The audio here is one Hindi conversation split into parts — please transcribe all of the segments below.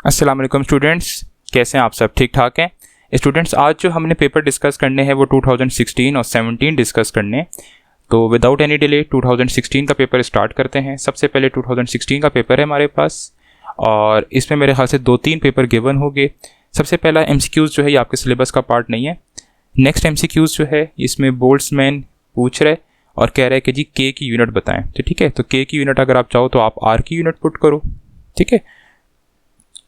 अस्सलाम वालेकुम स्टूडेंट्स, कैसे हैं आप सब? ठीक ठाक हैं स्टूडेंट्स? आज जो हमने पेपर डिस्कस करने हैं वो 2016 और 17 डिस्कस करने हैं। तो विदाउट एनी डिले 2016 का पेपर स्टार्ट करते हैं। सबसे पहले 2016 का पेपर है हमारे पास और इसमें मेरे ख्याल से 2-3 पेपर गिवन होंगे। सबसे पहला MCQs जो है ये आपके सिलेबस का पार्ट नहीं है। नेक्स्ट MCQs जो है इसमें बोल्ट्समैन पूछ रहे और कह रहे हैं कि जी K की यूनिट बताएं। तो ठीक है, तो K की यूनिट अगर आप चाहो तो आप R की यूनिट पुट करो, ठीक है।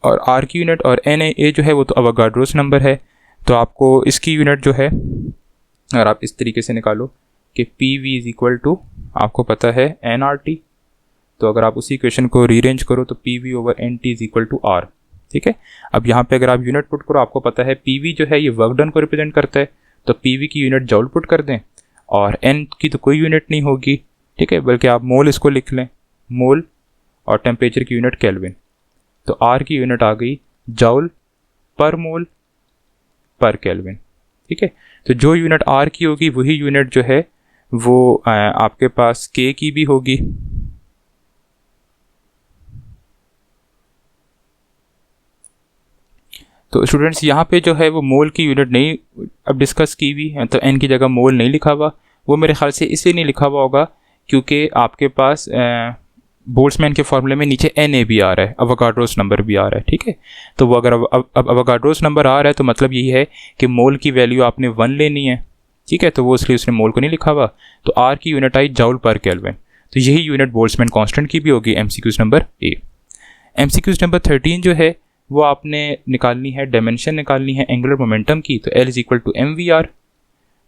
और R की यूनिट और NA जो है वो तो अवोगाड्रोस नंबर है, तो आपको इसकी यूनिट जो है अगर आप इस तरीके से निकालो कि PV इज इक्वल टू आपको पता है nRT, तो अगर आप उसी इक्वेशन को रीअरेंज करो तो PV over NT is equal to R, ठीक है। अब यहाँ पे अगर आप यूनिट पुट करो, आपको पता है PV जो है ये वर्क डन को रिप्रेजेंट करता है, तो PV की यूनिट जॉल पुट कर दें और N की तो कोई यूनिट नहीं होगी, ठीक है, बल्कि आप मोल इसको लिख लें, मोल, और टेम्परेचर की यूनिट केल्विन। तो R की यूनिट आ गई जॉल पर मोल पर केल्विन, ठीक है। तो जो यूनिट R की होगी वही यूनिट जो है वो आपके पास K की भी होगी। तो स्टूडेंट्स यहाँ पे जो है वो मोल की यूनिट नहीं अब डिस्कस की हुई है, तो N की जगह मोल नहीं लिखा हुआ। वो मेरे ख्याल से इसलिए नहीं लिखा हुआ होगा क्योंकि आपके पास बोल्ट्समैन के फॉर्मूले में नीचे NA भी आ रहा है, अवोगाड्रोस नंबर भी आ रहा है, ठीक है। तो वो अगर अब अवोगाड्रोस नंबर आ रहा है तो मतलब यही है कि मोल की वैल्यू आपने 1 लेनी है, ठीक है। तो वो इसलिए उसने मोल को नहीं लिखा हुआ। तो R की यूनिट आई जॉल पर केल्विन, तो यही यूनिट बोल्ट्समैन कांस्टेंट की भी होगी। MCQs number A। MCQs number 13 जो है वो आपने निकालनी है, डायमेंशन निकालनी है एंगुलर मोमेंटम की। तो L is equal to MVR।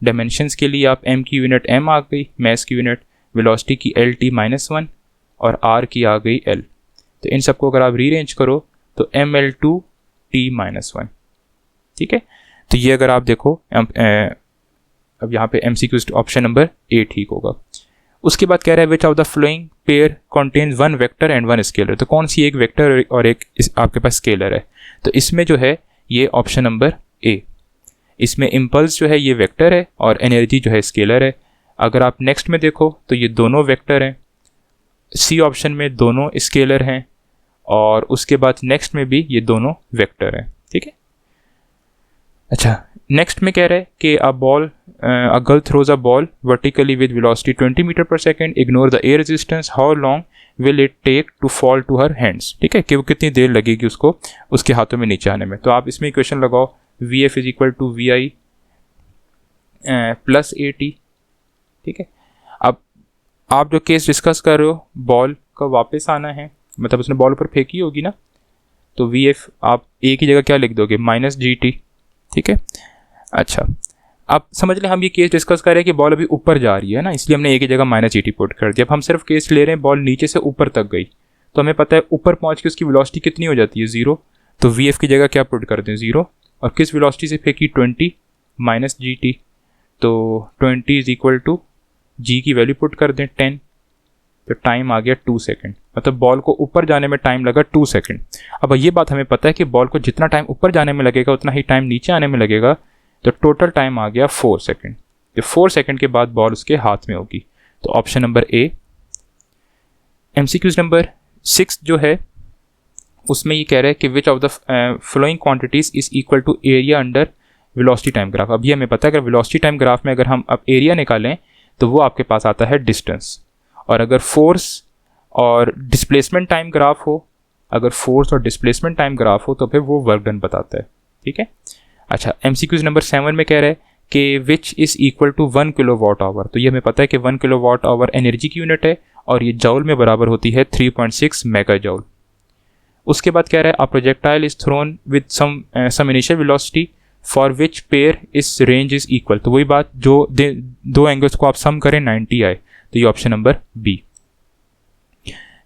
Dimensions के लिए आप M की यूनिट M आ गई, मैस की यूनिट, वेलोसिटी की LT-1 और R की आ गई L। तो इन सबको अगर आप रीअरेंज करो तो ML2T-1, ठीक है। तो ये अगर आप देखो अब यहाँ पे MCQ ऑप्शन नंबर A ठीक होगा। उसके बाद कह रहा है which of the flowing pair contains 1 vector and 1 scalar. तो कौन सी एक वेक्टर और एक आपके पास स्केलर है? तो इसमें जो है ये ऑप्शन नंबर A, इसमें इम्पल्स जो है ये वेक्टर है और एनर्जी जो है स्केलर है। अगर आप नेक्स्ट में देखो तो ये दोनों वेक्टर हैं, C ऑप्शन में दोनों स्केलर हैं और उसके बाद नेक्स्ट में भी ये दोनों वेक्टर हैं, ठीक है। अच्छा, नेक्स्ट में कह रहे हैं कि a girl throws a ball vertically with velocity 20 metre पर second, ignore the air resistance, how long will it take to fall to her hands, ठीक है, कि वो कितनी देर लगेगी उसको उसके हाथों में नीचे आने में। तो आप इसमें इक्वेशन लगाओ, VF is equal to VI plus AT, ठीक है। अब आप जो केस डिस्कस कर रहे हो, बॉल का वापस आना है, मतलब उसने बॉल पर फेंकी होगी ना, तो VF आप A की जगह क्या लिख दोगे, -GT, ठीक है। अच्छा, अब समझ लें हम ये केस डिस्कस कर रहे हैं कि बॉल अभी ऊपर जा रही है ना, इसलिए हमने A की जगह -GT पुट कर दिया। अब हम सिर्फ केस ले रहे हैं बॉल नीचे से ऊपर तक गई, तो हमें पता है ऊपर पहुंच के उसकी वेलोसिटी कितनी हो जाती है, 0। तो VF की जगह क्या पुट कर दें, 0, और किस वेलोसिटी से फेंकी, 20 -GT, तो 20 इज इक्वल टू G की वैल्यू पुट कर दें 10, तो टाइम आ गया 2 सेकेंड, मतलब बॉल को ऊपर जाने में टाइम लगा 2 सेकेंड। अब ये बात हमें पता है कि बॉल को जितना टाइम ऊपर जाने में लगेगा उतना ही टाइम नीचे आने में लगेगा, तो टोटल टाइम आ गया 4 सेकेंड। तो 4 सेकेंड के बाद बॉल उसके हाथ में होगी, तो option number A। MCQs number 6 जो है उसमें ये कह रहा है कि which of the following quantities is equal to area under velocity time graph. अब ये हमें पता है अगर वेलोसिटी टाइम ग्राफ में अगर हम अब एरिया निकालें तो वो आपके पास आता है डिस्टेंस, और अगर फोर्स और डिस्प्लेसमेंट टाइम ग्राफ हो, अगर फोर्स और डिस्प्लेसमेंट टाइम ग्राफ हो तो फिर वो वर्क डन बताता है, ठीक है। अच्छा, MCQs नंबर 7 में कह रहा है कि which is equal to 1 kilowatt hour. तो ये हमें पता है कि 1 किलोवाट आवर एनर्जी की यूनिट है और ये जॉल में बराबर होती है 3.6 मेगा जॉल। उसके बाद कह रहा है a projectile is thrown with some initial velocity for which pair इस रेंज इज इक्वल। तो वही बात, जो दो एंगल्स को आप सम करें 90 आए, तो ये option number B।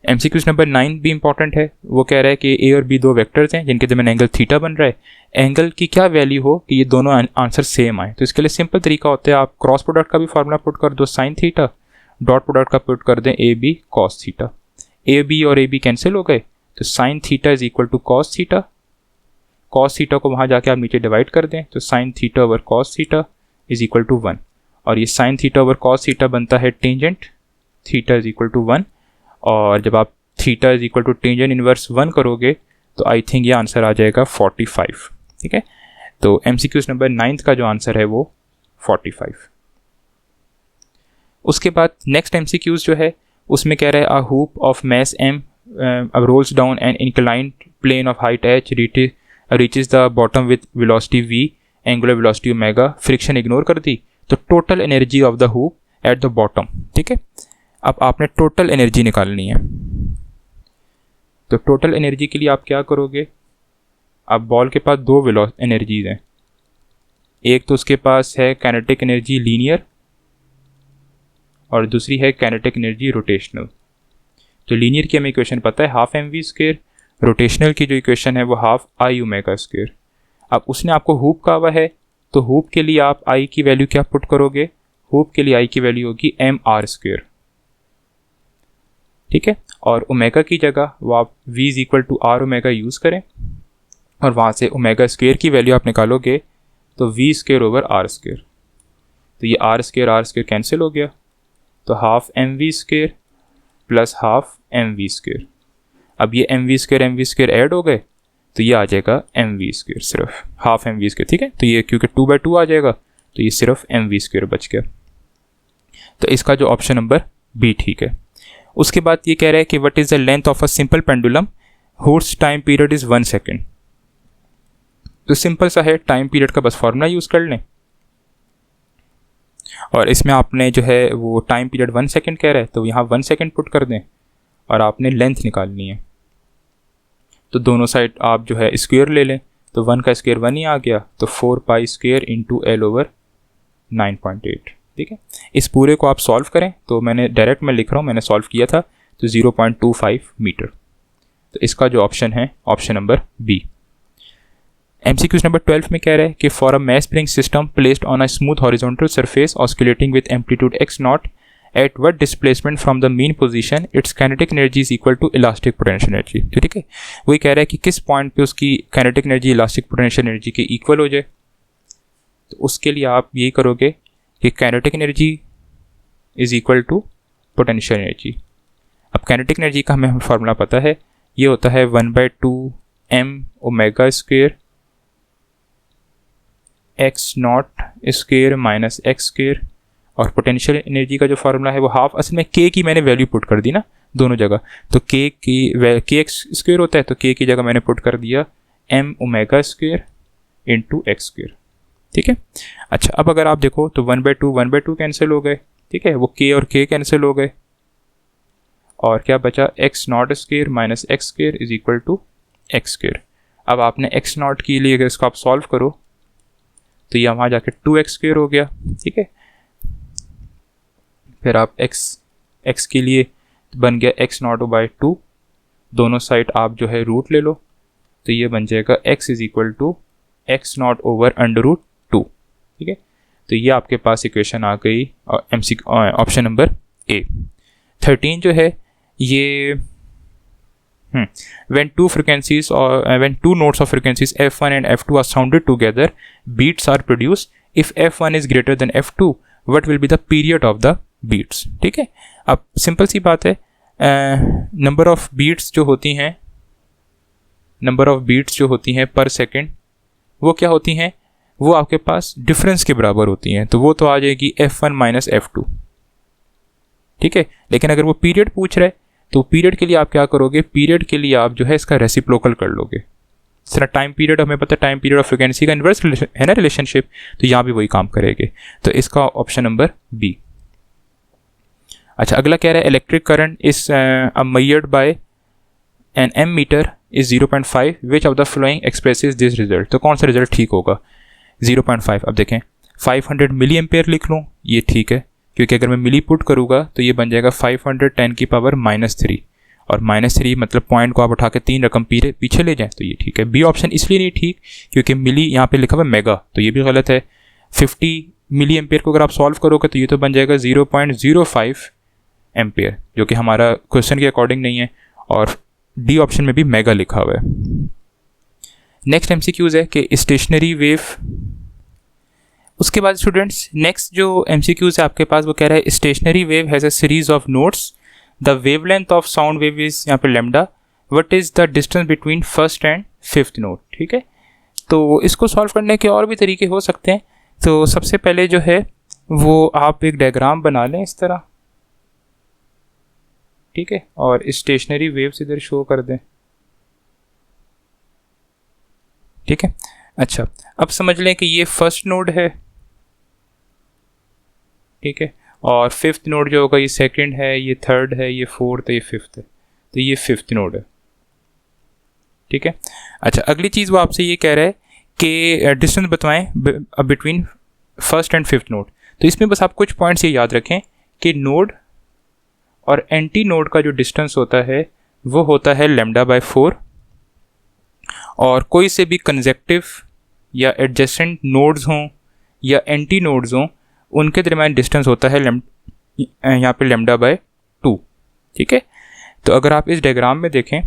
MCQs number 9 भी इंपॉर्टेंट है। वो कह रहा है कि A और B दो वेक्टर्स हैं जिनके दरमियान एंगल थीटा बन रहा है, एंगल की क्या वैल्यू हो कि ये दोनों आंसर सेम आए। तो इसके लिए सिंपल तरीका होता है, आप क्रॉस प्रोडक्ट का भी फार्मूला पुट कर दो sin थीटा, डॉट प्रोडक्ट का पुट कर दें AB cos थीटा। AB और AB कैंसिल हो गए, तो sin theta is equal to cos theta, cos theta को वहाँ जाके आप नीचे डिवाइड कर दें, तो sin theta over cos theta is equal to 1, और ये sin theta over cos theta बनता है tangent theta is equal to 1, और जब आप theta is equal to tangent inverse 1 करोगे तो आई थिंक ये आंसर आ जाएगा 45। ठीक है, तो MCQs नंबर 9 का जो आंसर है वो 45। उसके बाद नेक्स्ट MCQs जो है उसमें कह रहा है a hoop of mass m rolls down an inclined plane of height h reaches the bottom with velocity v, angular velocity omega, friction ignore कर दी, तो total energy of the hoop at the bottom. ठीक है, अब आपने टोटल एनर्जी निकालनी है। तो टोटल एनर्जी के लिए आप क्या करोगे, अब बॉल के पास दो एनर्जीज हैं, एक तो उसके पास है काइनेटिक एनर्जी लीनियर और दूसरी है काइनेटिक एनर्जी रोटेशनल। तो लीनियर की हमें इक्वेशन पता है हाफ mv², रोटेशनल की जो इक्वेशन है वो हाफ i ओमेगा²। अब उसने आपको हूप कहा हुआ है, तो हूप के लिए आप i की वैल्यू क्या पुट करोगे, हूप के लिए i की वैल्यू होगी mr²। ठीक है, और ओमेगा की जगह वो आप v = r ओमेगा यूज़ करें और वहाँ से ओमेगा² की वैल्यू आप निकालोगे तो v²/r²। तो ये r² कैंसिल हो गया, तो half mv² plus half mv²। अब ये mv² ऐड हो गए तो ये आ जाएगा mv², सिर्फ हाफ mv²। ठीक है, तो ये क्योंकि 2/2 आ जाएगा तो ये सिर्फ mv² बच गया। तो इसका जो ऑप्शन नंबर बी ठीक है। उसके बाद ये कह रहा है कि what is the length of a simple pendulum whose time period is 1 second. तो सिंपल सा है, टाइम पीरियड का बस फॉर्मूला यूज़ कर लें और इसमें आपने जो है वो टाइम पीरियड 1 सेकेंड कह रहा है तो यहाँ 1 सेकेंड पुट कर दें और आपने लेंथ निकालनी है। तो दोनों साइड आप जो है स्क्वायर ले लें, तो 1 का स्क्वायर 1 ही आ गया, तो 4π² × L/9.8। ठीक है, इस पूरे को आप सॉल्व करें, तो मैंने डायरेक्ट मैं लिख रहा हूँ, मैंने सॉल्व किया था, तो 0.25 मीटर। तो इसका जो ऑप्शन है option number B. MCQs number 12 में कह रहा है कि for a mass spring system placed on a smooth horizontal surface oscillating with amplitude x0 at what displacement from the mean position its kinetic energy is equal to elastic potential energy. ठीक है, वही कह रहा है कि किस पॉइंट पे उसकी kinetic energy elastic potential energy के इक्वल हो जाए। तो उसके लिए आप यही करोगे कि kinetic energy is equal to potential energy. अब काइनेटिक एनर्जी का हमें फार्मूला पता है, ये होता है 1/2 m ओमेगा² x0² माइनस x², और पोटेंशियल एनर्जी का जो फार्मूला है वो हाफ, असल में k की मैंने वैल्यू पुट कर दी ना दोनों जगह, तो kx² होता है, तो k की जगह मैंने पुट कर दिया m ओमेगा² × x²। ठीक है, अच्छा अब अगर आप देखो तो 1/2 कैंसिल हो गए। ठीक है, वो k और k कैंसिल हो गए और क्या बचा, x0² minus x² is equal to x²। अब आपने x0 के लिए अगर इसको आप सॉल्व करो तो ये वहाँ जाके 2x² हो गया। ठीक है, फिर आप x के लिए बन गया x0/2, दोनों साइड आप जो है रूट ले लो, तो ये बन जाएगा x is equal to x0/√2। ठीक है, तो ये आपके पास इक्वेशन आ गई ऑप्शन नंबर ए। 13 जो है ये when two frequencies or when two notes of frequencies f1 and f2 are sounded together, beats are produced. If f1 is greater than f2, what will be the period of the beats? ठीक है, अब सिंपल सी बात है, नंबर ऑफ बीट्स जो होती हैं पर सेकेंड वो क्या होती हैं, वो आपके पास डिफरेंस के बराबर होती हैं, तो वो तो आ जाएगी f1 माइनस f2। ठीक है, लेकिन अगर वो पीरियड पूछ रहे तो पीरियड के लिए आप क्या करोगे, पीरियड के लिए आप जो है इसका रेसिप्रोकल कर लोगे। इस तरह टाइम पीरियड हमें पता है, टाइम पीरियड ऑफ फ्रीक्वेंसी का इन्वर्स है ना रिलेशनशिप, तो यहाँ भी वही काम करेंगे। तो इसका ऑप्शन नंबर बी। अच्छा, अगला कह रहा है electric current is measured by an ammeter is 0.5, which of the following expresses this result. तो कौन सा रिजल्ट ठीक होगा, 0.5। अब देखें 500 मिली एम्पेयर लिख लूँ, ये ठीक है, क्योंकि अगर मैं मिली पुट करूँगा तो ये बन जाएगा 510⁻³ और -3 मतलब पॉइंट को आप उठा के 3 रकम पीछे ले जाएं, तो ये ठीक है। बी ऑप्शन इसलिए नहीं ठीक क्योंकि मिली यहाँ पे लिखा हुआ मेगा, तो ये भी गलत है। 50 मिली एम्पेयर को अगर आप सॉल्व करोगे तो ये तो बन जाएगा 0.05 एम्पेयर, जो कि हमारा क्वेश्चन के अकॉर्डिंग नहीं है, और डी ऑप्शन में भी मेगा लिखा हुआ है। नेक्स्ट MCQs है कि स्टेशनरी वेव। उसके बाद स्टूडेंट्स नेक्स्ट जो MCQs है आपके पास वो कह रहा है stationary wave has a series of notes, the wavelength of sound wave is यहाँ पे lambda, what is the distance between first and fifth node. ठीक है, तो इसको सॉल्व करने के और भी तरीके हो सकते हैं। तो सबसे पहले जो है वो आप एक डायग्राम बना लें इस तरह, ठीक है, और स्टेशनरी वेव्स इधर शो कर दें। ठीक है, अच्छा अब समझ लें कि ये फर्स्ट नोड है, ठीक है, और फिफ्थ नोड जो होगा ये सेकंड है, ये थर्ड है, ये फोर्थ है, ये फिफ्थ है, तो ये फिफ्थ नोड है। ठीक है, अच्छा अगली चीज़ वो आपसे ये कह रहा है कि डिस्टेंस बताएं between first and fifth node. तो इसमें बस आप कुछ पॉइंट्स ये याद रखें कि नोड और एंटी नोड का जो डिस्टेंस होता है वो होता है λ/4, और कोई से भी कंसेक्टिव या एडजेसेंट नोड्स हों या एंटी नोड्स हों उनके दरमियान डिस्टेंस होता है यहाँ पे λ/2। ठीक है, तो अगर आप इस डायग्राम में देखें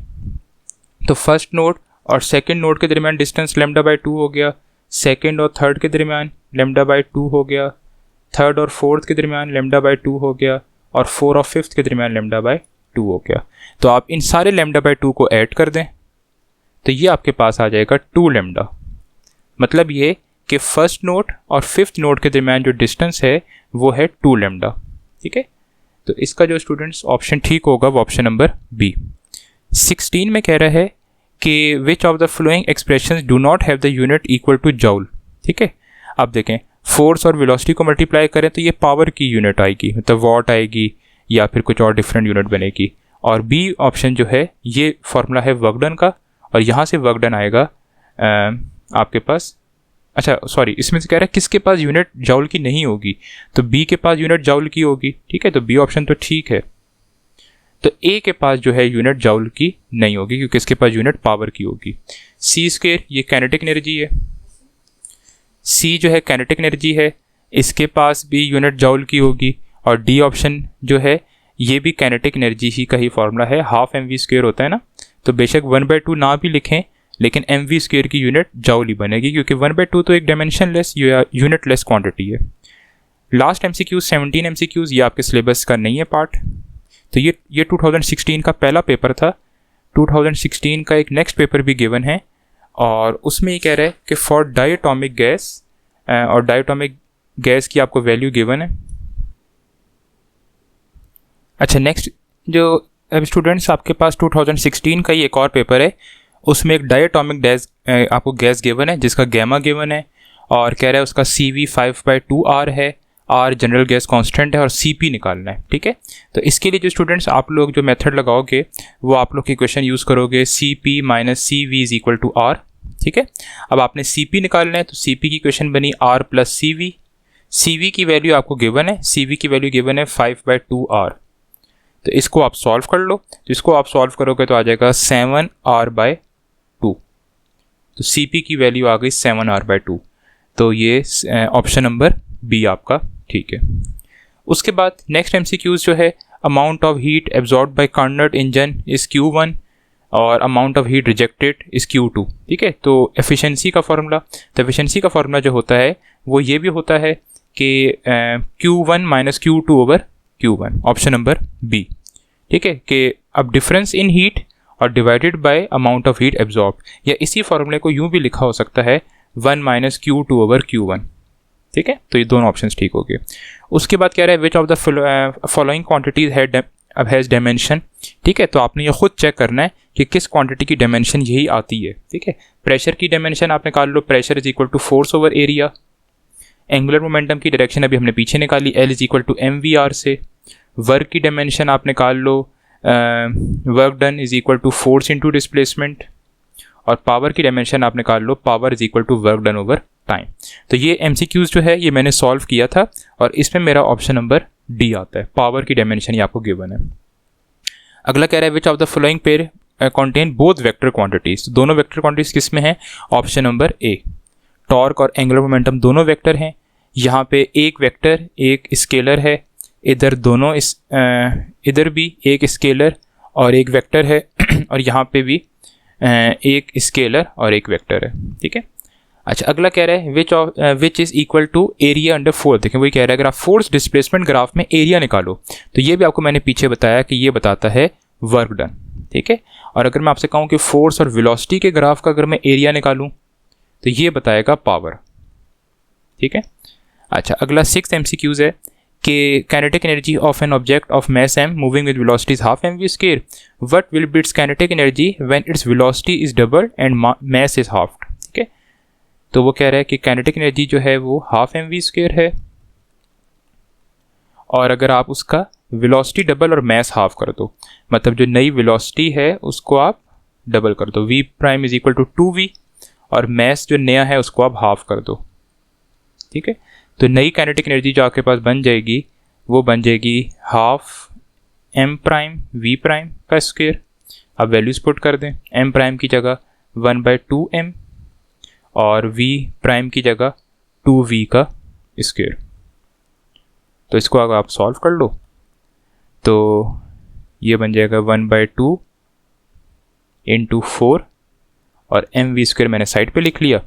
तो फर्स्ट नोड और सेकंड नोड के दरमियान डिस्टेंस λ/2 हो गया, सेकंड और थर्ड के दरमियान λ/2 हो गया, थर्ड और फोर्थ के दरमियान λ/2 हो गया, और फोर और फिफ्थ के दरमियान λ/2 हो गया। तो आप इन सारे λ/2 को ऐड कर दें तो ये आपके पास आ जाएगा 2λ। मतलब ये कि फर्स्ट नोड और फिफ्थ नोड के दरमियान जो डिस्टेंस है वो है 2λ। ठीक है, तो इसका जो स्टूडेंट्स ऑप्शन ठीक होगा वो ऑप्शन नंबर बी। 16 में कह रहा है कि which of the flowing expressions do not have the unit equal two joule. ठीक है, अब देखें फोर्स और वेलोसिटी को मल्टीप्लाई करें तो ये पावर की यूनिट आएगी, मतलब वॉट आएगी या फिर कुछ और डिफरेंट यूनिट बनेगी। और बी ऑप्शन जो है ये फार्मूला है वर्क डन का, और यहाँ से वर्क डन आएगा आपके पास, अच्छा सॉरी इसमें से कह रहा है किसके पास यूनिट जूल की नहीं होगी, तो बी के पास यूनिट जूल की होगी। ठीक है, तो बी ऑप्शन तो ठीक है। तो ए के पास जो है यूनिट जूल की नहीं होगी क्योंकि इसके पास यूनिट पावर की होगी। सी स्क्वायर ये काइनेटिक एनर्जी है, सी जो है काइनेटिक एनर्जी है, इसके पास भी यूनिट जूल की होगी। और डी ऑप्शन जो है ये भी काइनेटिक एनर्जी ही का ही फॉर्मूला है, हाफ mv² होता है ना, तो बेशक 1/2 ना भी लिखें लेकिन mv² की यूनिट जूल ही बनेगी क्योंकि 1/2 तो एक डायमेंशनलेस या यूनिटलेस क्वांटिटी है। लास्ट MCQs 17 MCQs ये आपके सिलेबस का नहीं है पार्ट, तो ये 2016 का पहला पेपर था। 2016 का एक नेक्स्ट पेपर भी गिवन है और उसमें ये कह रहा है कि फॉर डायटोमिक गैस, और डायटोमिक गैस की आपको वैल्यू गिवन है। अच्छा नेक्स्ट जो अब स्टूडेंट्स आपके पास 2016 का ही एक और पेपर है, उसमें एक डायटोमिक गैस आपको गैस गिवन है जिसका गैमा गिवन है, और कह रहा है उसका CV 5/2R है, R जनरल गैस कांस्टेंट है और CP निकालना है। ठीक है, तो इसके लिए जो स्टूडेंट्स आप लोग जो मेथड लगाओगे वो आप लोग की क्वेश्चन यूज़ करोगे CP - CV = R। ठीक है, अब आपने CP निकालना है तो CP की क्वेश्चन बनी R + CV। CV की वैल्यू आपको गिवन है, CV की वैल्यू गिवन है 5/2R। तो इसको आप सॉल्व कर लो, तो इसको आप सॉल्व करोगे तो आ जाएगा 7R/2। तो CP की वैल्यू आ गई 7R/2, तो ये ऑप्शन नंबर बी आपका ठीक है। उसके बाद नेक्स्ट MCQs जो है, amount of heat absorb by Carnot engine is Q1 और amount of heat rejected is Q2। ठीक है, तो एफिशिएंसी का फार्मूला, तो एफिशिएंसी का फार्मूला जो होता है वो ये भी होता है कि Q1 - Q2/Q1, option number B. ठीक है, कि अब डिफरेंस इन हीट और divided by amount of heat absorb, या इसी फार्मूले को यूँ भी लिखा हो सकता है 1 - Q2/Q1। ठीक है, तो ये दोनों ऑप्शंस ठीक हो गए। उसके बाद कह रहा है which of the following quantities has dimension. ठीक है, तो आपने ये खुद चेक करना है कि किस क्वांटिटी की डायमेंशन यही आती है। ठीक है, प्रेशर की डायमेंशन आपने निकाल लो, pressure = force over area. Angular momentum की डायरेक्शन अभी हमने पीछे निकाली, L = mvr से। वर्क की डायमेंशन आप निकाल लो, work done = force into displacement. और पावर की डायमेंशन आप निकाल लो, power = work done over time. तो ये MCQs जो है ये मैंने सॉल्व किया था और इसमें मेरा ऑप्शन नंबर डी आता है, पावर की डायमेंशन ये आपको गिवन है। अगला कह रहा है which of the following pair contain both vector quantities. दोनों वेक्टर क्वांटिटीज किस में है, ऑप्शन नंबर ए। टॉर्क और एंगुलर मोमेंटम दोनों वेक्टर हैं, यहाँ पे एक वेक्टर एक स्केलर है, इधर दोनों इधर भी एक स्केलर और एक वेक्टर है और यहाँ पे भी एक स्केलर और एक वेक्टर है। ठीक है, अच्छा अगला कह रहा है which is equal to area under force. देखें वही कह रहा है अगर आप फोर्स डिस्प्लेसमेंट ग्राफ में एरिया निकालो तो ये भी आपको मैंने पीछे बताया कि ये बताता है वर्क डन। ठीक है। और अगर मैं आपसे कहूँ कि फोर्स और वेलोसिटी के ग्राफ का अगर मैं एरिया निकालूँ तो ये बताएगा पावर, ठीक है। अच्छा, अगला 6th MCQs है कि kinetic energy of an object of mass m moving with velocity is half mv square, what will be its kinetic energy when its velocity is double and mass is half, ठीक है। तो वो कह रहा है कि काइनेटिक एनर्जी जो है वो हाफ mv स्क्वायर है, और अगर आप उसका वेलोसिटी डबल और मास हाफ कर दो, मतलब जो नई वेलोसिटी है उसको आप डबल कर दो, v prime is equal to 2v, और मास जो नया है उसको आप हाफ कर दो, ठीक है। तो नई काइनेटिक एनर्जी जो आपके पास बन जाएगी वो बन जाएगी half m prime v prime का स्क्वायर। अब वैल्यूज पुट कर दें, m प्राइम की जगह 1/2m और v प्राइम की जगह 2v का स्क्वायर। तो इसको अगर आप सॉल्व कर लो तो ये बन जाएगा 1/2 इंटू 4 और mv स्क्वायर मैंने साइड पे लिख लिया,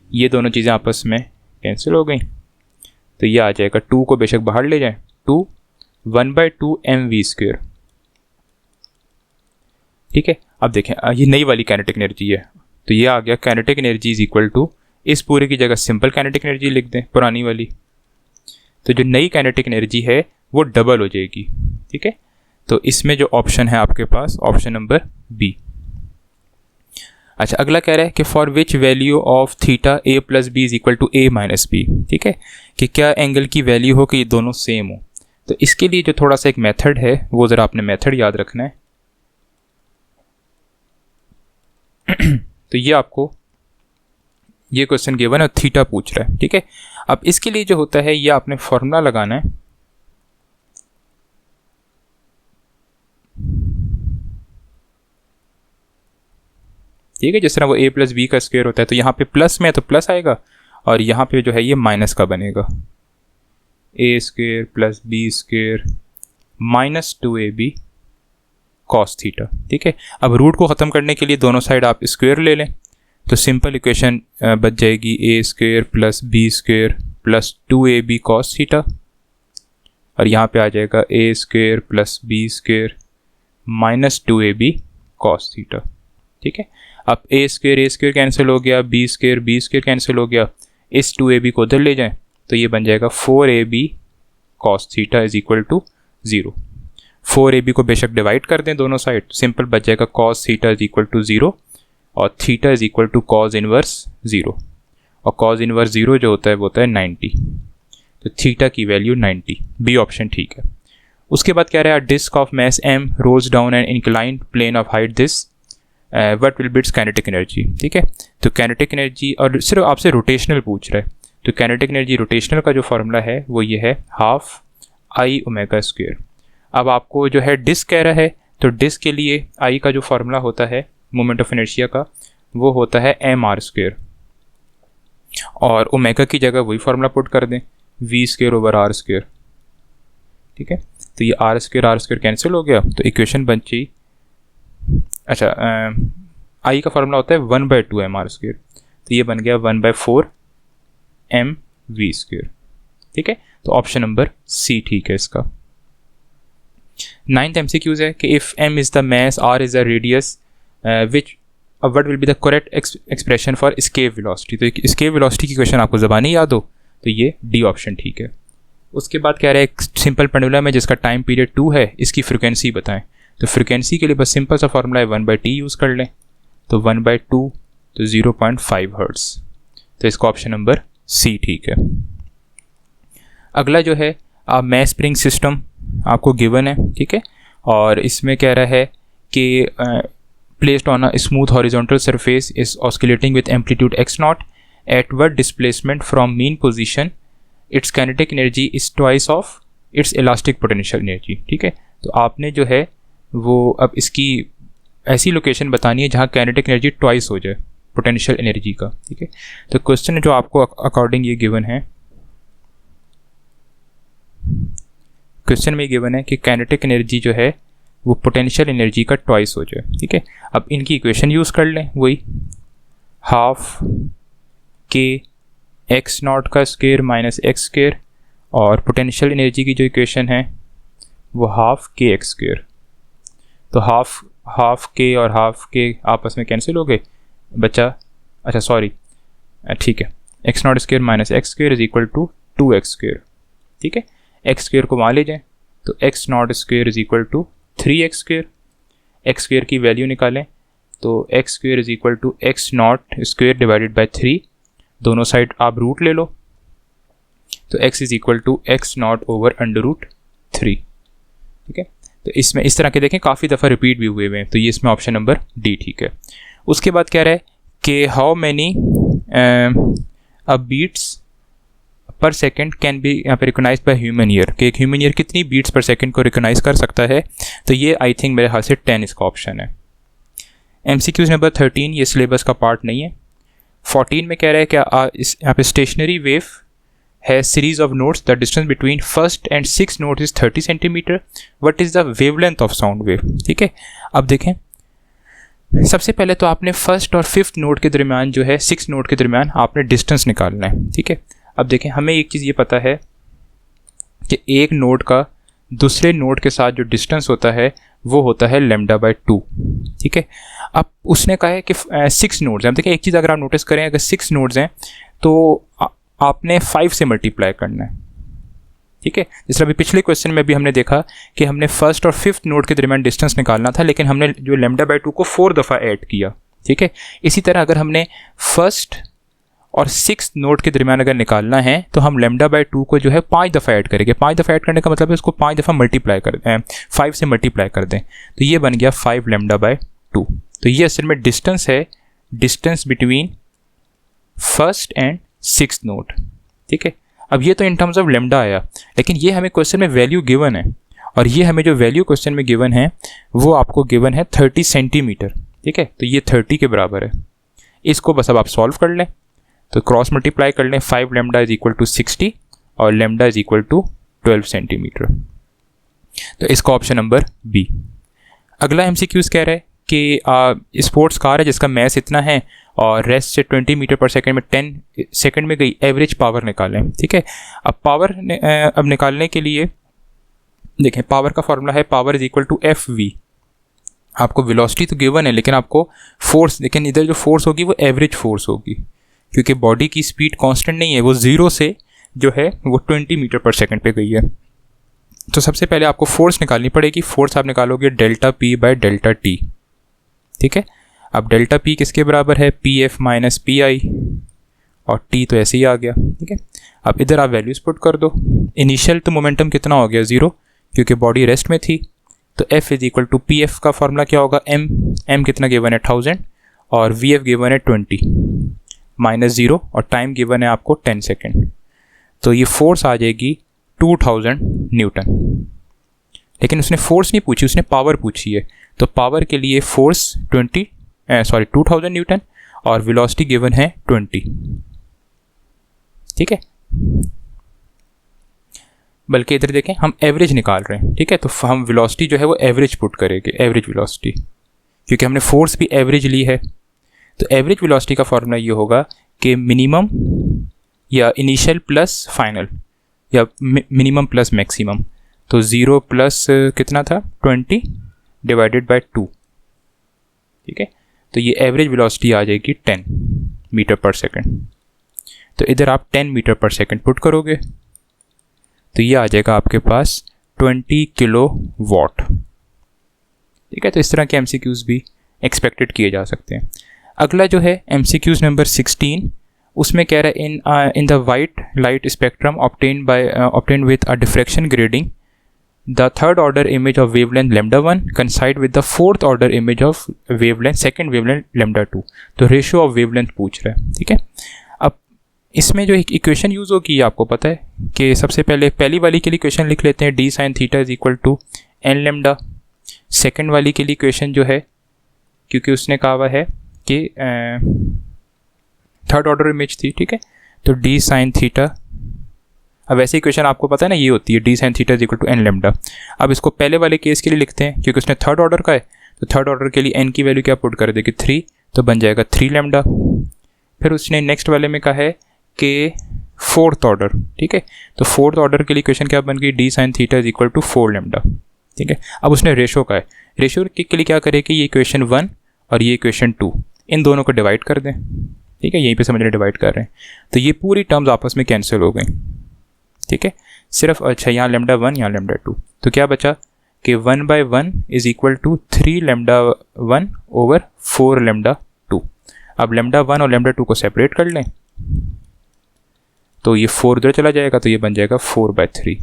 ये दोनों चीज़ें आपस में कैंसिल हो गई, तो ये आ जाएगा 2 को बेशक बाहर ले जाएं, 1/2 mv स्क्वायर, ठीक है। अब देखें ये नई वाली काइनेटिक एनर्जी है, तो ये आ गया kinetic energy is equal to, इस पूरे की जगह सिंपल काइनेटिक एनर्जी लिख दें पुरानी वाली, तो जो नई काइनेटिक एनर्जी है वो डबल हो जाएगी, ठीक है। तो इसमें जो ऑप्शन है आपके पास ऑप्शन नंबर बी। अच्छा, अगला कह रहा है कि for which value of theta a plus b is equal to a minus b, ठीक है, कि क्या एंगल की वैल्यू हो कि ये दोनों सेम हो। तो इसके लिए जो थोड़ा सा एक मेथड है वो ज़रा आपने मेथड याद रखना है। तो ये आपको ये क्वेश्चन गिवन है, थीटा पूछ रहा है, ठीक है। अब इसके लिए जो होता है ये आपने फॉर्मूला लगाना है, ठीक है। जिस तरह वो a प्लस बी का स्क्वायर होता है, तो यहाँ पे प्लस में है तो प्लस आएगा, और यहाँ पे जो है ये माइनस का बनेगा, a square plus b square minus 2ab cos theta, ठीक है। अब रूट को ख़त्म करने के लिए दोनों साइड आप स्क्वायर ले लें, तो सिंपल इक्वेशन बच जाएगी a square plus b square plus 2ab cos theta, और यहाँ पे आ जाएगा a square plus b square minus 2ab cos theta, ठीक है। अब a स्क्वायर कैंसिल हो गया, बी स्क्वायर कैंसिल हो गया, इस 2ab को उधर ले जाएं तो ये बन जाएगा 4ab cos theta is equal to 0। 4ab को बेशक डिवाइड कर दें दोनों साइड, सिंपल बच जाएगा cos theta is equal to 0 और theta is equal to cos inverse 0, और कॉस इनवर्स 0 जो होता है वो होता है 90, तो थीटा की वैल्यू 90, बी ऑप्शन ठीक है। उसके बाद कह रहा है disk of mass m rolls down an inclined plane of height this what will be its kinetic energy, ठीक है। तो काइनेटिक एनर्जी, और सिर्फ आपसे रोटेशनल पूछ रहा है, तो काइनेटिक एनर्जी रोटेशनल का जो फार्मूला है वो ये है हाफ आई ओमेगा स्क्वायर। अब आपको जो है डिस्क कह रहा है, तो डिस्क के लिए आई का जो फार्मूला होता है मोमेंट ऑफ इनर्शिया का वो होता है mr स्क्वायर, और ओमेगा की जगह वही फार्मूला पुट कर दें v square over r square, ठीक है। तो ये r स्क्वायर कैंसिल हो गया, तो इक्वेशन बन गई, अच्छा आई का फार्मूला होता है 1/2 mr स्क्वायर, तो ये बन गया 1/4 mv स्क्वायर, ठीक है। तो ऑप्शन नंबर सी ठीक है इसका। 9th MCQs है कि if m is the mass, r is the radius, which what will be the correct expression for escape velocity. तो एस्केप वेलोसिटी की क्वेश्चन आपको ज़बानी याद हो तो ये डी ऑप्शन ठीक है। उसके बाद कह रहा है एक सिंपल पेंडुलम है जिसका टाइम पीरियड 2 है, इसकी फ्रिक्वेंसी बताएं। तो फ्रिक्वेंसी के लिए बस सिंपल सा फार्मूला है 1/t यूज़ कर लें, तो 1/2 तो 0.5 हर्ट्ज़, तो इसका ऑप्शन नंबर सी ठीक है। अगला जो है मैस स्प्रिंग सिस्टम आपको गिवन है, ठीक है, और इसमें कह रहा है कि placed on a smooth horizontal surface is oscillating with amplitude x0 at what displacement from mean position its kinetic energy is twice of its elastic potential energy, ठीक है। तो आपने जो है वो अब इसकी ऐसी लोकेशन बतानी है जहाँ काइनेटिक एनर्जी ट्वाइस हो जाए पोटेंशियल एनर्जी का, ठीक है। तो क्वेश्चन जो आपको अकॉर्डिंग ये गिवन है, क्वेश्चन में गिवन है कि काइनेटिक एनर्जी जो है वो पोटेंशियल एनर्जी का ट्वाइस हो जाए, ठीक है। अब इनकी इक्वेशन यूज़ कर लें, वही हाफ के x0 का स्क्वायर माइनस एक्स स्क्वायर, और पोटेंशियल एनर्जी की जो इक्वेशन है वो हाफ के एक्स स्क्वायर। तो हाफ हाफ के और हाफ के आपस में कैंसिल हो गए बच्चा, अच्छा सॉरी, ठीक है, x not square minus x square is equal to 2x²। ठीक है, एक्स स्क्वेयर को वहाँ ले जाएं तो x not square is equal to 3x²। X square की वैल्यू निकालें तो x square is equal to x not square divided by 3, दोनों साइड आप रूट ले लो तो x is equal to x not over √3। ठीक है, तो इसमें इस तरह के देखें काफ़ी दफ़ा रिपीट भी हुए हैं, तो ये इसमें ऑप्शन नंबर डी ठीक है। उसके बाद क्या रहा है कि हाउ मैनी बीट्स पर सेकेंड कैन बी यहाँ पे रिकॉग्नाइज बाय ह्यूमन ईयर, कि एक ह्यूमन ईयर कितनी बीट्स पर सेकेंड को रिकॉग्नाइज कर सकता है, तो ये आई थिंक मेरे हाथ से 10 इसका ऑप्शन है। MCQs नंबर 13 ये सिलेबस का पार्ट नहीं है। 14 में कह रहा है कि इस यहाँ पे स्टेशनरी वेव है series of notes, the distance between first and 6 notes is 30 centimetre, what is the wavelength of sound wave. ठीक है, अब देखें सबसे पहले तो आपने फर्स्ट और 5th नोट के दरमियान जो है 6 नोट के दरमियान आपने डिस्टेंस निकालना है। ठीक है, अब देखें हमें एक चीज़ ये पता है कि एक नोट का दूसरे नोट के साथ जो डिस्टेंस होता है वो होता है λ/2। ठीक है, अब उसने कहा है कि 6 नोट्स हैं। देखिए एक चीज़ अगर आप नोटिस करें, अगर 6 नोट्स हैं तो आपने 5 से मल्टीप्लाई करना है। ठीक है, जिस अभी पिछले क्वेश्चन में भी हमने देखा कि हमने फर्स्ट और 5th नोट के दरमियान डिस्टेंस निकालना था, लेकिन हमने जो λ/2 को 4 दफ़ा ऐड किया। ठीक है, इसी तरह अगर हमने फर्स्ट और 6th नोट के दरमियान अगर निकालना है तो हम λ/2 को जो है 5 दफ़ा ऐड करेंगे। 5 दफ़ा ऐड करने का मतलब है इसको 5 दफ़ा मल्टीप्लाई कर दें, 5 से मल्टीप्लाई कर दें, तो ये बन गया 5 λ/2। तो ये असल में डिस्टेंस है, distance between first and 6th note. ठीक है, अब ये तो इन टर्म्स ऑफ लेमडा आया, लेकिन ये हमें क्वेश्चन में वैल्यू गिवन है, और ये हमें जो वैल्यू क्वेश्चन में गिवन है वो आपको गिवन है 30 सेंटीमीटर। ठीक है, तो ये 30 के बराबर है। इसको बस अब आप सॉल्व कर लें तो क्रॉस मल्टीप्लाई कर लें, 5 लैम्डा इज इक्वल टू 60 और lambda is equal to 12 centimetre. तो इसका ऑप्शन नंबर बी। अगला MCQs कह रहा है कि स्पोर्ट्स कार है जिसका मैस इतना है और रेस्ट से 20 मीटर पर सेकंड में 10 सेकंड में गई, एवरेज पावर निकालें। ठीक है, अब पावर अब निकालने के लिए देखें पावर का फॉर्मूला है power is equal to FV। आपको वेलोसिटी तो गिवन है लेकिन आपको फोर्स, लेकिन इधर जो फोर्स होगी वो एवरेज फोर्स होगी, क्योंकि बॉडी की स्पीड कांस्टेंट नहीं है, वो 0 से जो है वो 20 मीटर पर सेकंड पे गई है। तो सबसे पहले आपको फोर्स निकालनी पड़ेगी। फोर्स आप निकालोगे delta P by delta T। ठीक है, अब डेल्टा P किसके बराबर है, PF माइनस PI, और T तो ऐसे ही आ गया। ठीक है, अब इधर आप वैल्यूज पुट कर दो। इनिशियल तो मोमेंटम कितना हो गया 0, क्योंकि बॉडी रेस्ट में थी, तो F is equal to PF का फॉर्मूला क्या होगा, M कितना गिवन है 1000 और VF गिवन है 20 माइनस 0 और टाइम गिवन है आपको 10 सेकेंड, तो ये फोर्स आ जाएगी 2000 न्यूटन। लेकिन उसने फोर्स नहीं पूछी, उसने पावर पूछी है, तो पावर के लिए फोर्स 2000 न्यूटन और वेलोसिटी गिवन है 20। ठीक है, बल्कि इधर देखें हम एवरेज निकाल रहे हैं। ठीक है, तो हम वेलोसिटी जो है वो एवरेज पुट करेंगे, एवरेज वेलोसिटी, क्योंकि हमने फोर्स भी एवरेज ली है। तो एवरेज वेलोसिटी का फॉर्मूला ये होगा कि मिनिमम या इनिशियल प्लस फाइनल या मिनिमम प्लस मैक्सिमम, तो 0 प्लस कितना था 20 डिवाइडेड बाय 2। ठीक है, तो ये एवरेज वेलोसिटी आ जाएगी 10 मीटर पर सेकंड। तो इधर आप 10 मीटर पर सेकंड पुट करोगे तो ये आ जाएगा आपके पास 20 किलो वॉट। ठीक है, तो इस तरह के MCQs भी एक्सपेक्टेड किए जा सकते हैं। अगला जो है MCQs नंबर 16, उसमें कह रहा है in the white light spectrum obtained with a diffraction grading, the third order image of wavelength λ1 coincide with the fourth order image of second wavelength λ2। तो रेशियो ऑफ वेवलेंथ पूछ रहा है। ठीक है, अब इसमें जो एक इक्वेशन यूज़ होगी आपको पता है कि सबसे पहले पहली वाली के लिए इक्वेशन लिख लेते हैं, d sin theta is equal to n lambda. Second वाली के लिए इक्वेशन जो है, क्योंकि उसने कहा हुआ है कि थर्ड ऑर्डर इमेज थी। ठीक है, तो d sin थीटा, अब वैसे इक्वेशन आपको पता है ना, ये होती है d sin theta is equal to n lambda. अब इसको पहले वाले केस के लिए लिखते हैं, क्योंकि उसने थर्ड ऑर्डर का है, तो थर्ड ऑर्डर के लिए n की वैल्यू क्या पुट कर देगी 3, तो बन जाएगा 3 लैम्डा। फिर उसने नेक्स्ट वाले में कहा है कि फोर्थ ऑर्डर। ठीक है, तो फोर्थ ऑर्डर के लिए इक्वेशन क्या बन गई, d sin theta is equal to 4 lambda. ठीक है। अब उसने रेशो का है, रेशो के लिए क्या करें कि ये इक्वेशन 1 और ये इक्वेशन 2 इन दोनों को डिवाइड कर दें, ठीक है। यहीं पे समझ रहे डिवाइड कर रहे हैं, तो ये पूरी टर्म्स आपस में कैंसिल हो गई, ठीक है। सिर्फ अच्छा यहाँ लैम्डा 1 यहाँ लैम्डा 2, तो क्या बचा कि 1/1 is equal to 3 lambda 1 over 4 lambda 2। अब लैम्डा 1 और लैम्डा 2 को सेपरेट कर लें, तो ये 4 उधर चला जाएगा, तो ये बन जाएगा 4/3,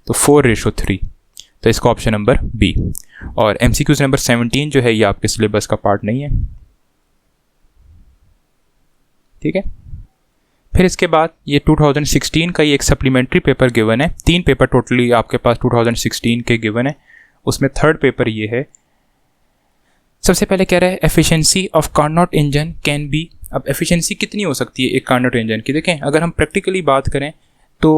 तो 4:3। तो इसका ऑप्शन नंबर बी। और MCQs नंबर 17 जो है ये आपके सिलेबस का पार्ट नहीं है, ठीक है। फिर इसके बाद ये 2016 का ये एक सप्लीमेंट्री पेपर गिवन है, 3 पेपर टोटली आपके पास 2016 के गिवन है, उसमें थर्ड पेपर ये है। सबसे पहले कह रहा है efficiency of Carnot engine can be. अब एफिशिएंसी कितनी हो सकती है एक कार्नोट इंजन की? देखें, अगर हम प्रैक्टिकली बात करें तो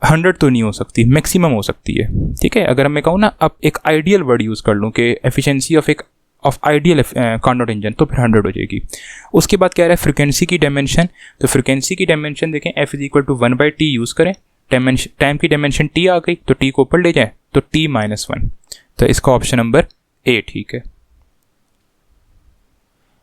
100 तो नहीं हो सकती, मैक्सिमम हो सकती है, ठीक है। अगर मैं कहूँ ना, अब एक आइडियल वर्ड यूज़ कर लूँ कि efficiency of ideal Carnot engine, तो फिर 100 हो जाएगी। उसके बाद कह रहा है फ्रिक्वेंसी की डायमेंशन, तो फ्रिक्वेंसी की डायमेंशन देखें F = 1/t यूज़ करें, टाइम की डायमेंशन t आ गई तो t को ऊपर ले जाएं तो t-1, तो इसका ऑप्शन नंबर ए ठीक है।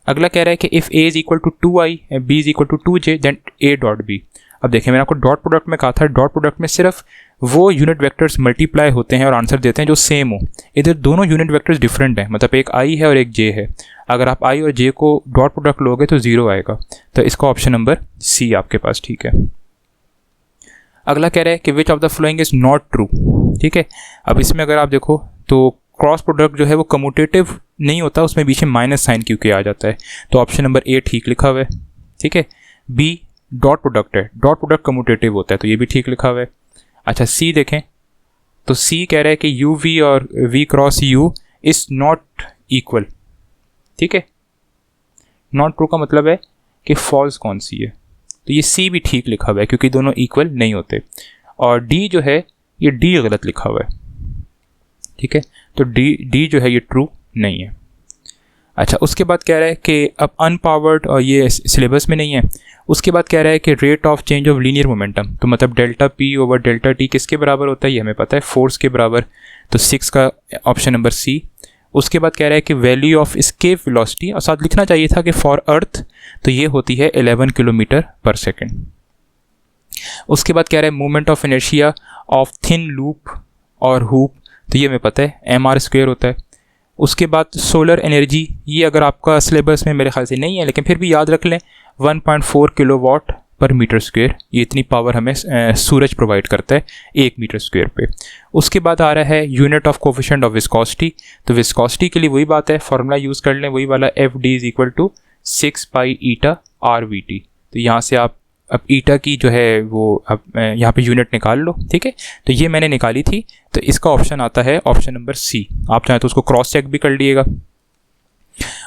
अगला कह रहा है कि if a = 2i and b = 2j then a.b। अब देखें, मैंने आपको डॉट प्रोडक्ट में कहा था, डॉट प्रोडक्ट में सिर्फ वो यूनिट वेक्टर्स मल्टीप्लाई होते हैं और आंसर देते हैं जो सेम हो। इधर दोनों यूनिट वेक्टर्स डिफरेंट हैं, मतलब एक i है और एक j है। अगर आप i और j को डॉट प्रोडक्ट लोगे तो 0 आएगा, तो इसका ऑप्शन नंबर सी आपके पास ठीक है। अगला कह रहा है कि which of the following is not true, ठीक है। अब इसमें अगर आप देखो तो क्रॉस प्रोडक्ट जो है वो कम्यूटेटिव नहीं होता, उसमें बीच में माइनस साइन क्यों के आ जाता है, तो ऑप्शन नंबर ए ठीक लिखा हुआ है, ठीक है। बी डॉट प्रोडक्ट है, डॉट प्रोडक्ट कम्यूटेटिव होता है, तो ये भी ठीक लिखा हुआ है। अच्छा, सी देखें तो सी कह रहा है कि यू वी और v cross u is not equal, ठीक है। नॉट ट्रू का मतलब है कि फॉल्स कौन सी है, तो ये सी भी ठीक लिखा हुआ है क्योंकि दोनों इक्वल नहीं होते। और डी जो है ये डी गलत लिखा हुआ है, ठीक है, तो डी जो है ये ट्रू नहीं है। अच्छा, उसके बाद कह रहा है कि अब अनपावर्ड और ये सिलेबस में नहीं है। उसके बाद कह रहा है कि rate of change of linear momentum, तो मतलब delta P over delta T किसके बराबर होता है, ये हमें पता है, फोर्स के बराबर, तो 6 का ऑप्शन नंबर सी। उसके बाद कह रहा है कि वैल्यू ऑफ एस्केप वेलोसिटी, और साथ लिखना चाहिए था कि फॉर अर्थ, तो ये होती है 11 km/s। उसके बाद कह रहा है movement of inertia of thin loop और हूप, तो ये हमें पता है mr² होता है। उसके बाद सोलर एनर्जी, ये अगर आपका सिलेबस में मेरे ख्याल से नहीं है लेकिन फिर भी याद रख लें, 1.4 kW/m², ये इतनी पावर हमें सूरज प्रोवाइड करता है 1 m² पे। उसके बाद आ रहा है unit of coefficient of viscosity, तो विस्कोसिटी के लिए वही बात है, फार्मूला यूज़ कर लें वही वाला, FD = 6 pi eta RVT। तो यहाँ से आप अब ईटा की जो है वो अब यहाँ पे यूनिट निकाल लो, ठीक है। तो ये मैंने निकाली थी, तो इसका ऑप्शन आता है ऑप्शन नंबर सी। आप चाहें तो उसको क्रॉस चेक भी कर लीजिएगा।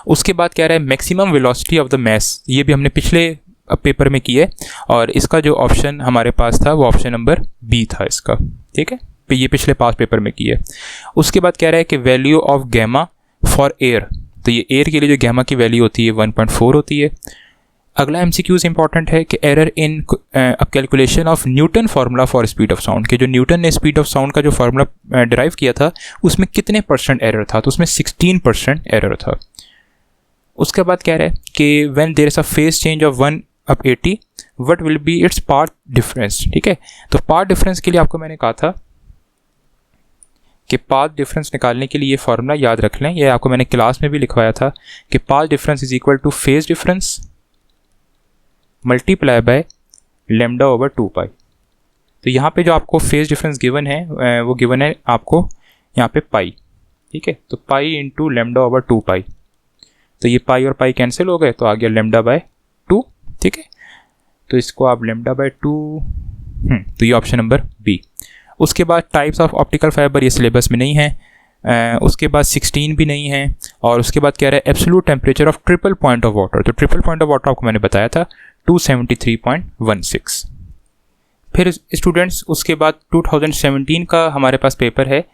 उसके बाद कह रहा है maximum velocity of the mass, ये भी हमने पिछले पेपर में की है, और इसका जो ऑप्शन हमारे पास था वो ऑप्शन नंबर बी था इसका, ठीक है, तो ये पिछले 5 पेपर में की है। उसके बाद कह रहा है कि value of gamma for air, तो ये एयर के लिए जो गैमा की वैल्यू होती है 1.4 होती है। अगला MCQs इंपॉर्टेंट है कि error in calculation of Newton formula for speed of sound, कि जो न्यूटन ने स्पीड ऑफ साउंड का जो फार्मूला डिराइव किया था उसमें कितने % एरर था, तो उसमें 16% एरर था। उसके बाद कह रहा है कि when there is a phase change of 1/80 what will be its path difference, ठीक है। तो पाथ डिफरेंस के लिए आपको मैंने कहा था कि पाथ डिफरेंस निकालने के लिए ये फार्मूला याद रख लें, ये आपको मैंने क्लास में भी लिखवाया था कि path difference is equal to phase difference multiply by λ/2π। तो यहाँ पे जो आपको फेज डिफरेंस गिवन है वो गिवन है आपको यहाँ पे पाई, ठीक है, तो पाई इंटू λ/2π, तो ये पाई और पाई कैंसिल हो गए, तो आ गया λ/2, ठीक है। तो इसको आप λ/2, तो ये ऑप्शन नंबर बी। उसके बाद टाइप्स ऑफ ऑप्टिकल फाइबर, ये सिलेबस में नहीं है। उसके बाद 16 भी नहीं है। और उसके बाद कह रहा है absolute temperature of triple point of water, तो ट्रिपल पॉइंट ऑफ वाटर आपको मैंने बताया था 273.16। फिर स्टूडेंट्स उसके बाद 2017 का हमारे पास पेपर है,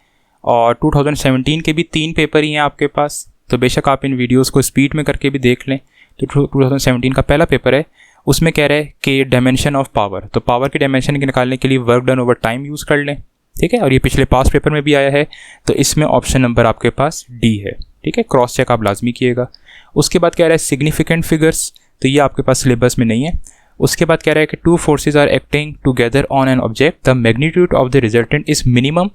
और 2017 के भी 3 पेपर ही हैं आपके पास, तो बेशक आप इन वीडियोस को स्पीड में करके भी देख लें। तो 2017 का पहला पेपर है, उसमें कह रहा है कि डायमेंशन ऑफ पावर, तो पावर की डायमेंशन के निकालने के लिए work done over time use कर लें, ठीक है, और ये पिछले पास पेपर में भी आया है, तो इसमें ऑप्शन नंबर आपके पास डी है। ठीक है, क्रॉस चेक आप लाजमी किएगा। उसके बाद कह रहा है सिग्निफिकेंट फिगर्स, तो ये आपके पास सिलेबस में नहीं है। उसके बाद कह रहा है कि two forces are acting together on an object, the magnitude of the resultant is minimum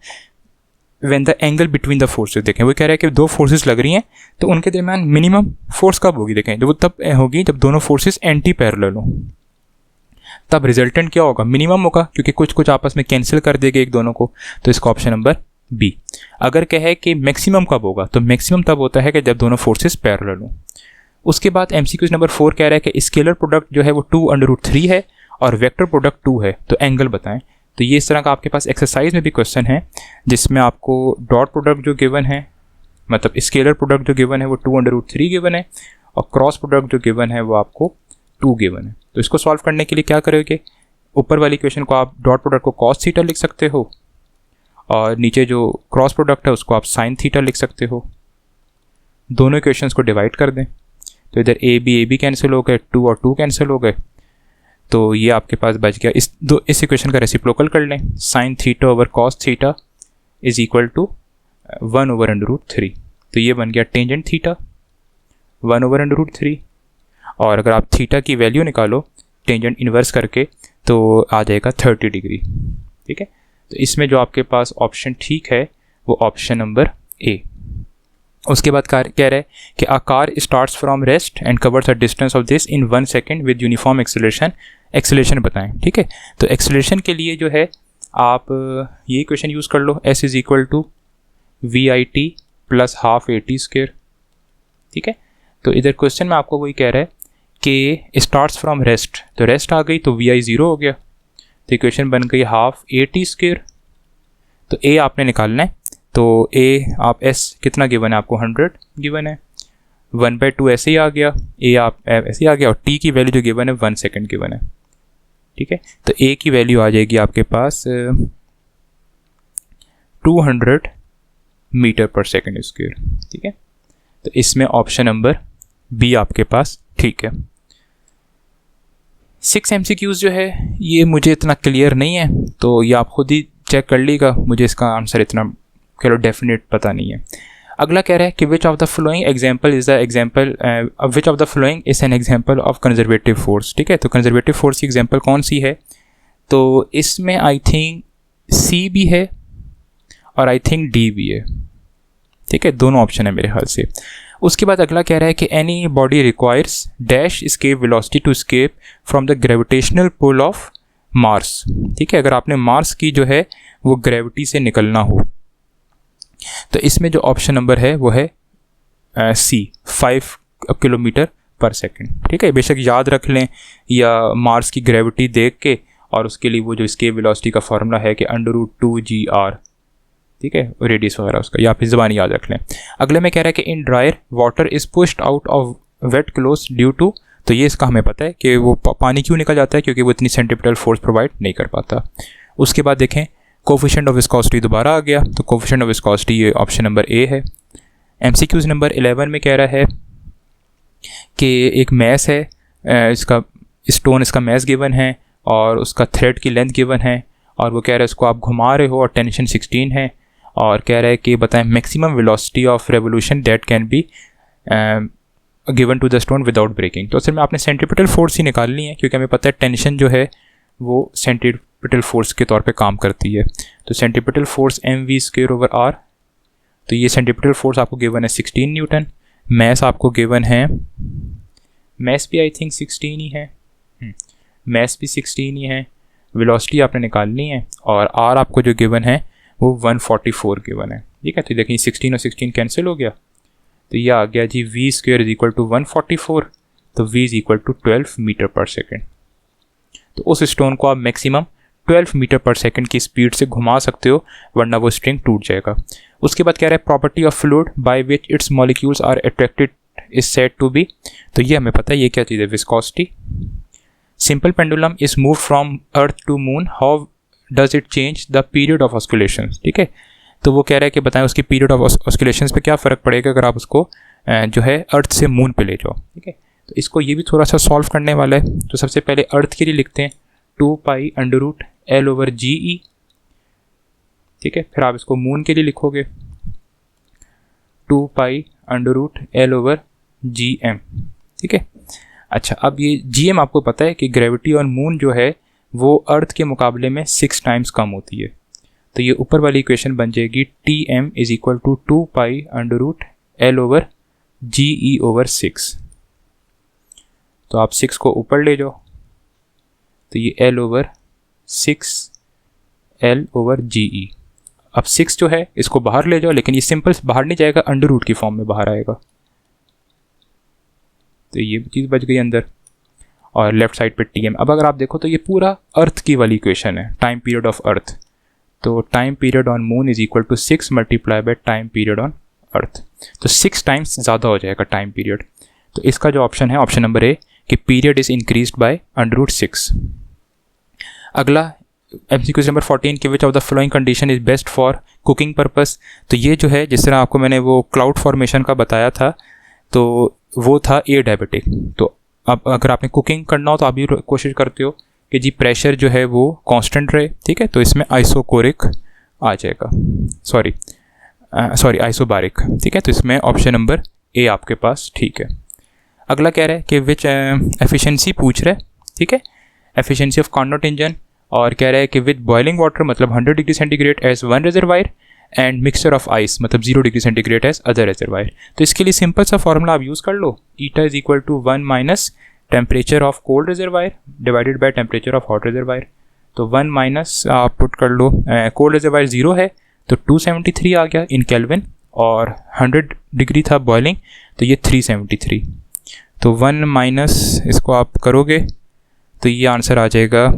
when the angle between the forces. देखें, वो कह रहा है कि दो फोर्सेज लग रही हैं तो उनके दरमियान मिनिमम फोर्स कब होगी, देखें तो वो तब होगी जब दोनों फोर्सेज एंटी पैरेलल हो, तब रिजल्टेंट क्या होगा, मिनिमम होगा, क्योंकि कुछ कुछ आपस में कैंसिल कर देंगे एक दोनों को, तो इसका ऑप्शन नंबर बी। अगर कहे कि मैक्सिमम कब होगा, तो मैक्सिमम तब होता है कि जब दोनों फोर्सेस पैरेलल हो। उसके बाद एमसीक्यूज नंबर 4 कह रहा है कि स्केलर प्रोडक्ट जो है वो 2√3 है और वेक्टर प्रोडक्ट 2 है, तो एंगल बताएं। तो ये इस तरह का आपके पास एक्सरसाइज में भी क्वेश्चन है जिसमें आपको डॉट प्रोडक्ट जो गिवन है, मतलब स्केलर प्रोडक्ट जो गिवन है वो 2√3 गिवन है और क्रॉस प्रोडक्ट जो गिवन है वो आपको 2 गिवन है। तो इसको सॉल्व करने के लिए क्या करोगे, ऊपर वाली इक्वेशन को आप डॉट प्रोडक्ट को cos थीटा लिख सकते हो और नीचे जो क्रॉस प्रोडक्ट है उसको आप sin थीटा लिख सकते हो। दोनों इक्वेशंस को डिवाइड कर दें, तो इधर ए बी कैंसिल हो गए, 2 और 2 कैंसिल हो गए, तो ये आपके पास बच गया। इस इक्वेशन का रेसिप्रोकल कर लें, sin theta over cos theta is equal to 1/√3, तो ये बन गया टेंजेंट थीटा 1/√3। और अगर आप थीटा की वैल्यू निकालो टेंजेंट इन्वर्स करके तो आ जाएगा 30 डिग्री। ठीक है, तो इसमें जो आपके पास ऑप्शन ठीक है वो ऑप्शन नंबर ए। उसके बाद कह रहा है कि a car starts from rest and covers a distance of this in 1 second with uniform acceleration. Acceleration बताएं। ठीक है, तो एक्सेलरेशन के लिए जो है आप ये क्वेश्चन यूज़ कर लो, s is equal to VIT plus half AT²। ठीक है, तो इधर क्वेश्चन में आपको वही कह रहा है कि स्टार्ट्स फ्रॉम रेस्ट, तो रेस्ट आ गई तो VI 0 हो गया, तो इक्वेशन बन गई हाफ AT²। तो A आपने निकालना है, तो A आप S कितना गिवन है आपको 100 गिवन है, 1/2 ऐसे ही आ गया, A आप ऐसे ही आ गया और T की वैल्यू जो गिवन है 1 सेकेंड गिवन है। ठीक है, तो A की वैल्यू आ जाएगी आपके पास 200 मीटर पर सेकेंड स्क्वायर। ठीक है, तो इसमें ऑप्शन नंबर बी आपके पास ठीक है। 6 MCQs जो है ये मुझे इतना क्लियर नहीं है, तो ये आप खुद ही चेक कर लीजिएगा, मुझे इसका आंसर इतना चलो डेफिनेट पता नहीं है। अगला कह रहा है कि which of the flowing example is the example, which of the following is an example of conservative force. ठीक है, तो कंजर्वेटिव फोर्स की एग्जाम्पल कौन सी है, तो इसमें आई थिंक सी भी है और आई थिंक डी भी है। ठीक है, दोनों ऑप्शन है मेरे ख्याल से। उसके बाद अगला कह रहा है कि any body requires dash escape velocity to escape from the gravitational pull of Mars. ठीक है, अगर आपने मार्स की जो है वो ग्रेविटी से निकलना हो, तो इसमें जो ऑप्शन नंबर है वो है सी 5 किलोमीटर पर सेकेंड। ठीक है, बेशक याद रख लें या मार्स की ग्रेविटी देख के, और उसके लिए वो जो स्केप वेलोसिटी का फार्मूला है कि √2gr। ठीक है, रेडियस वगैरह उसका, या फिर ज़बानी याद रख लें। अगले में कह रहा है कि in dryer water is pushed out of wet cloth due to, तो ये इसका हमें पता है कि वो पानी क्यों निकल जाता है, क्योंकि वो इतनी सेंट्रीपिटल फोर्स प्रोवाइड नहीं कर पाता। उसके बाद देखें कोफिशिएंट ऑफ विस्कोसिटी दोबारा आ गया, तो कोफिशिएंट ऑफ विस्कोसिटी ये ऑप्शन नंबर ए है। MCQs नंबर 11 में कह रहा है कि एक मैस है, इसका स्टोन इसका मैस गिवन है और उसका थ्रेड की लेंथ गिवन है, और वो कह रहा है इसको आप घुमा रहे हो और टेंशन 16 है, और कह रहा है कि बताएं maximum velocity of revolution that can be given to the stone without breaking. तो असल में आपने सेंट्रीपिटल फोर्स ही निकालनी है, क्योंकि हमें पता है टेंशन जो है वो सेंट्रीपिटल फोर्स के तौर पे काम करती है। तो सेंट्रीपिटल फोर्स mv²/r, तो ये सेंट्रीपिटल फोर्स आपको गिवन है 16 न्यूटन, मैस आपको गिवन है, मैस भी आई थिंक 16 ही है, मैस भी 16 ही है, वेलोसिटी आपने निकालनी है, और r आपको जो गिवन है वो 144 गिवन है। ठीक है, तो देखिए 16 और 16 कैंसिल हो गया, तो ये आ गया जी v² = 144, तो v = 12 मीटर पर सेकेंड। तो उस स्टोन को आप मैक्सिमम 12 मीटर पर सेकेंड की स्पीड से घुमा सकते हो, वरना वो स्ट्रिंग टूट जाएगा। उसके बाद कह रहा है property of fluid by which its molecules are attracted is said to be, तो ये हमें पता है ये क्या चीज़ है, viscosity. Simple pendulum is move from earth to moon, how does it change the period of oscillation. ठीक है, तो वो कह रहा है कि बताएं उसकी पीरियड ऑफ ऑस्कुलेशन पे क्या फ़र्क पड़ेगा अगर आप उसको जो है अर्थ से मून पे ले जाओ। ठीक है, तो इसको ये भी थोड़ा सा सॉल्व करने वाला है। तो सबसे पहले अर्थ के लिए लिखते हैं 2π√L/GE, ठीक है। फिर आप इसको मून के लिए लिखोगे 2 पाई √L/GM, ठीक है। अच्छा, अब ये GM आपको पता है कि ग्रेविटी ऑन मून जो है वो अर्थ के मुकाबले में 6 टाइम्स कम होती है। तो ये ऊपर वाली इक्वेशन बन जाएगी TM = 2 पाई √L/GE/6। तो आप 6 को ऊपर ले जाओ, तो ये L/6 L/GE। अब 6 जो है इसको बाहर ले जाओ, लेकिन ये सिंपल बाहर नहीं जाएगा, अंडर रूट की फॉर्म में बाहर आएगा। तो ये चीज़ बच गई अंदर, और लेफ्ट साइड पे TM। अब अगर आप देखो तो ये पूरा अर्थ की वाली इक्वेशन है, टाइम पीरियड ऑफ अर्थ। तो time period on moon = 6 × time period on earth. तो 6 टाइम्स ज़्यादा हो जाएगा टाइम पीरियड। तो इसका जो ऑप्शन है, ऑप्शन नंबर A, कि पीरियड इज़ इंक्रीज्ड बाय √6। अगला MCQ नंबर 14 कि which of the following condition is best for cooking purpose. तो ये जो है, जिस तरह आपको मैंने वो क्लाउड फॉर्मेशन का बताया था, तो वो था A डायबिटिक। तो अब अगर आपने कुकिंग करना हो तो आप भी कोशिश करते हो कि जी प्रेशर जो है वो कांस्टेंट रहे, ठीक है। तो इसमें आइसोकोरिक आ जाएगा, सॉरी आइसोबारिक, ठीक है। तो इसमें ऑप्शन नंबर A आपके पास ठीक है। अगला कह रहा है कि विच एफिशिएंसी पूछ रहा है, ठीक है, एफिशिएंसी ऑफ कार्नोट इंजन, और कह रहा है कि विद बॉइलिंग वाटर मतलब 100 degree centigrade as 1 reservoir and mixture of ice मतलब 0 degree centigrade as other reservoir. तो इसके लिए सिंपल सा फॉर्मूला आप यूज़ कर लो, eta = 1 - temperature of cold reservoir divided by temperature of hot reservoir. तो 1 - आप पुट कर लो, कोल्ड रिजर्वायर 0 है तो 273 आ गया इन केल्विन, और 100 डिग्री था बॉइलिंग, तो ये 373। तो 1 - इसको आप करोगे तो ये आंसर आ जाएगा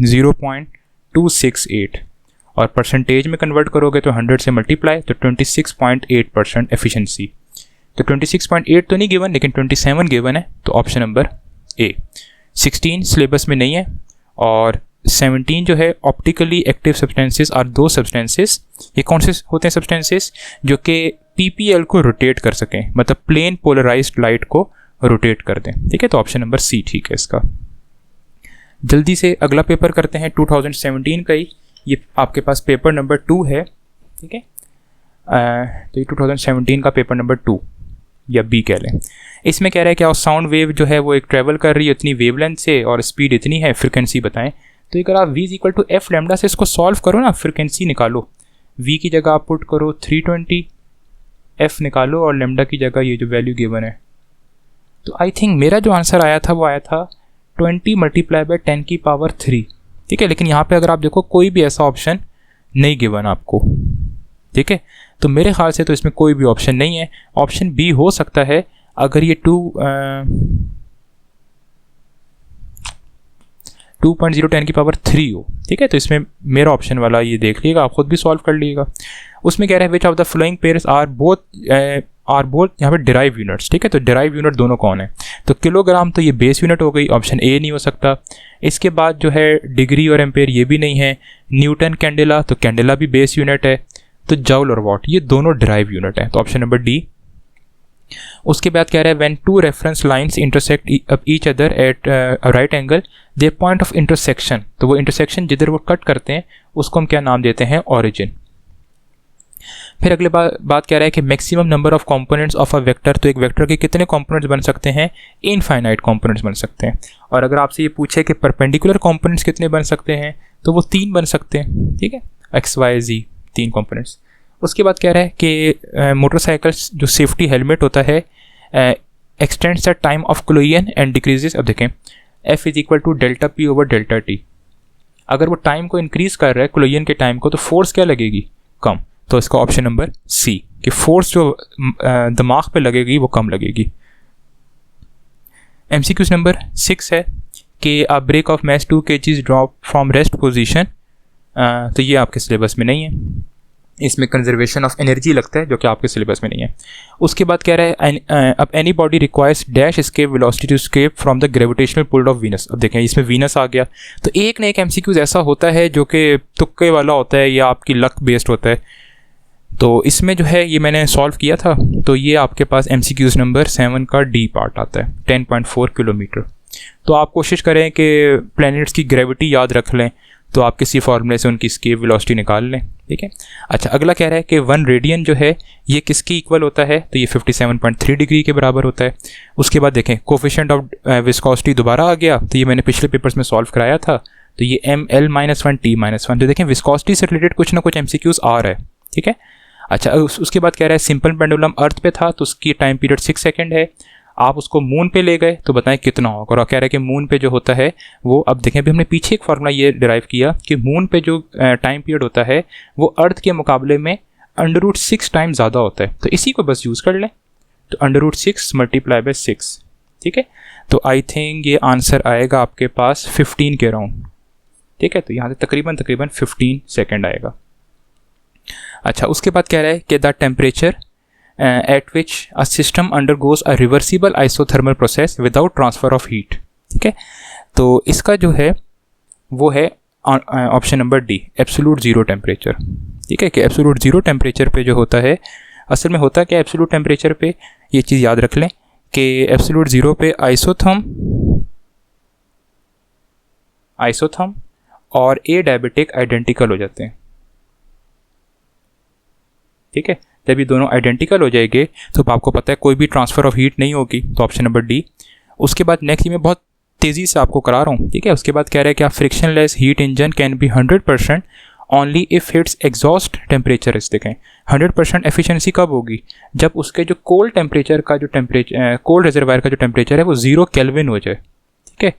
0.268, और परसेंटेज में कन्वर्ट करोगे तो 100 से मल्टीप्लाई, तो 26.8% एफिशिएंसी। तो 26.8 तो नहीं गिवन, लेकिन 27 गिवन है, तो ऑप्शन नंबर A। 16 सिलेबस में नहीं है, और 17 जो है ऑप्टिकली एक्टिव सब्सटेंसेस और 2 सब्सटेंसेस। ये कौन से होते हैं सब्सटेंसेस? जो कि PPL को रोटेट कर सकें, मतलब प्लेन पोलराइज्ड लाइट को रोटेट कर दें, ठीक है। तो ऑप्शन नंबर C ठीक है इसका। जल्दी से अगला पेपर करते हैं 2017 का ही, ये आपके पास पेपर नंबर 2 है, ठीक है। तो ये 2017 का पेपर नंबर 2 या B कह लें। इसमें कह रहा है कि साउंड वेव जो है वो एक ट्रैवल कर रही है इतनी वेवलेंथ से, और स्पीड इतनी है, फ्रिक्वेंसी बताएं। तो अगर आप V = f लैम्डा से इसको सॉल्व करो ना, फ्रिक्वेंसी निकालो, V की जगह आप पुट करो 320, f निकालो, और लैम्डा की जगह ये जो वैल्यू गिवन है। तो आई थिंक मेरा जो आंसर आया था वो आया था 20 × 10⁻3, ठीक है। लेकिन यहाँ पे अगर आप देखो कोई भी ऐसा ऑप्शन नहीं गिवन आपको, ठीक है। तो मेरे ख्याल से तो इसमें कोई भी ऑप्शन नहीं है। ऑप्शन B हो सकता है अगर ये 2.0 10⁻3 हो, ठीक है। तो इसमें मेरा ऑप्शन वाला ये देख लीजिएगा, आप खुद भी सॉल्व कर लीजिएगा। उसमें कह रहा है which of the following pairs are both यहाँ पे डिराइव यूनिट्स, ठीक है। तो डिराइव यूनिट दोनों कौन है? तो किलोग्राम तो ये बेस यूनिट हो गई, ऑप्शन A नहीं हो सकता। इसके बाद जो है डिग्री और एम्पेयर ये भी नहीं है। न्यूटन कैंडेला, तो कैंडेला भी बेस यूनिट है। तो जूल और वॉट ये दोनों डिराइव यूनिट है, तो ऑप्शन नंबर D। उसके बाद कह रहा है when 2 reference lines intersect each other at right angle their point of intersection, तो वो इंटरसेक्शन जिधर वो कट करते हैं उसको हम क्या नाम देते हैं? ऑरिजिन। फिर अगले बात कह रहा है कि maximum number of components of a vector, तो एक वेक्टर के कितने कंपोनेंट्स बन सकते हैं? इनफाइनाइट कंपोनेंट्स बन सकते हैं। और अगर आपसे ये पूछे कि परपेंडिकुलर कंपोनेंट्स कितने बन सकते हैं, तो वो 3 बन सकते हैं, ठीक है, x y z 3 कंपोनेंट्स। उसके बाद कह रहा है कि मोटरसाइकिल्स जो सेफ्टी हेलमेट होता है x tends the time of collision and decreases. अब देखें F = ΔP/ΔT। अगर वो टाइम को इंक्रीज कर रहा है कोलिजन के टाइम को, तो फोर्स क्या लगेगी? कम। तो इसका ऑप्शन नंबर C कि फोर्स जो दिमाग पे लगेगी वो कम लगेगी। MCQ नंबर 6 है कि a break of mass 2 kg drop from rest position. तो ये आपके सिलेबस में नहीं है, इसमें कंजर्वेशन ऑफ एनर्जी लगता है जो कि आपके सिलेबस में नहीं है। उसके बाद कह रहा है अब any body requires dash escape velocity to escape from the gravitational pull of Venus. अब देखें इसमें वीनस आ गया, तो एक ना एक MCQ ऐसा होता है जो कि तुक्के वाला होता है या आपकी लक बेस्ड होता है। तो इसमें जो है ये मैंने सॉल्व किया था, तो ये आपके पास MCQ नंबर 7 का D पार्ट आता है 10.4 किलोमीटर। तो आप कोशिश करें कि प्लैनेट्स की ग्रेविटी याद रख लें, तो आप किसी फॉर्मूले से उनकी स्केप वेलोसिटी निकाल लें, ठीक है। अच्छा, अगला कह रहा है कि 1 रेडियन जो है ये किसकी इक्वल होता है, तो ये 57.3 डिग्री के बराबर होता है। उसके बाद देखें कोफिशिएंट ऑफ विस्कोसिटी दोबारा आ गया, तो ये मैंने पिछले पेपर्स में सॉल्व कराया था, तो ये ml-1 t-1। तो देखें विस्कोसिटी से रिलेटेड कुछ ना कुछ MCQs आ रहा है, ठीक है। अच्छा, उसके बाद कह रहा है सिंपल पेंडुलम अर्थ पे था तो उसकी टाइम पीरियड 6 सेकेंड है, आप उसको मून पे ले गए तो बताएं कितना होगा। और कह रहा है कि मून पे जो होता है वो, अब देखें अभी हमने पीछे एक फार्मूला ये डिराइव किया कि मून पे जो टाइम पीरियड होता है वो अर्थ के मुकाबले में √6 टाइम ज़्यादा होता है, तो इसी को बस यूज़ कर लें। तो √6 × 6, ठीक है। तो आई थिंक ये आंसर आएगा आपके पास 15 के अराउंड, ठीक है। तो यहाँ से तकरीबन 15 सेकेंड आएगा। अच्छा, उसके बाद कह रहा है कि the temperature at which a system undergoes a reversible isothermal process without transfer of heat, ठीक है। तो इसका जो है वो है option number D, absolute zero temperature, ठीक है। कि एब्सोल्यूट ज़ीरो टेम्परेचर पे जो होता है, असल में होता क्या है एब्सोल्यूट टेम्परेचर पे, ये चीज़ याद रख लें कि एब्सोल्यूट ज़ीरो पे आइसोथर्म और ए डायबिटिक आइडेंटिकल हो जाते हैं, ठीक है। जब ये दोनों आइडेंटिकल हो जाएंगे तो आपको पता है कोई भी ट्रांसफ़र ऑफ हीट नहीं होगी, तो ऑप्शन नंबर डी। उसके बाद नेक्स्ट मैं बहुत तेज़ी से आपको करा रहा हूँ, ठीक है। उसके बाद कह रहा है कि frictionless heat engine can be 100% only if it's exhaust temperature इस, देखें 100% एफिशिएंसी कब होगी, जब उसके जो कोल्ड टेम्परेचर का जो कोल्ड रिजर्वायर का जो टेम्परेचर है वो 0 केल्विन हो जाए, ठीक है।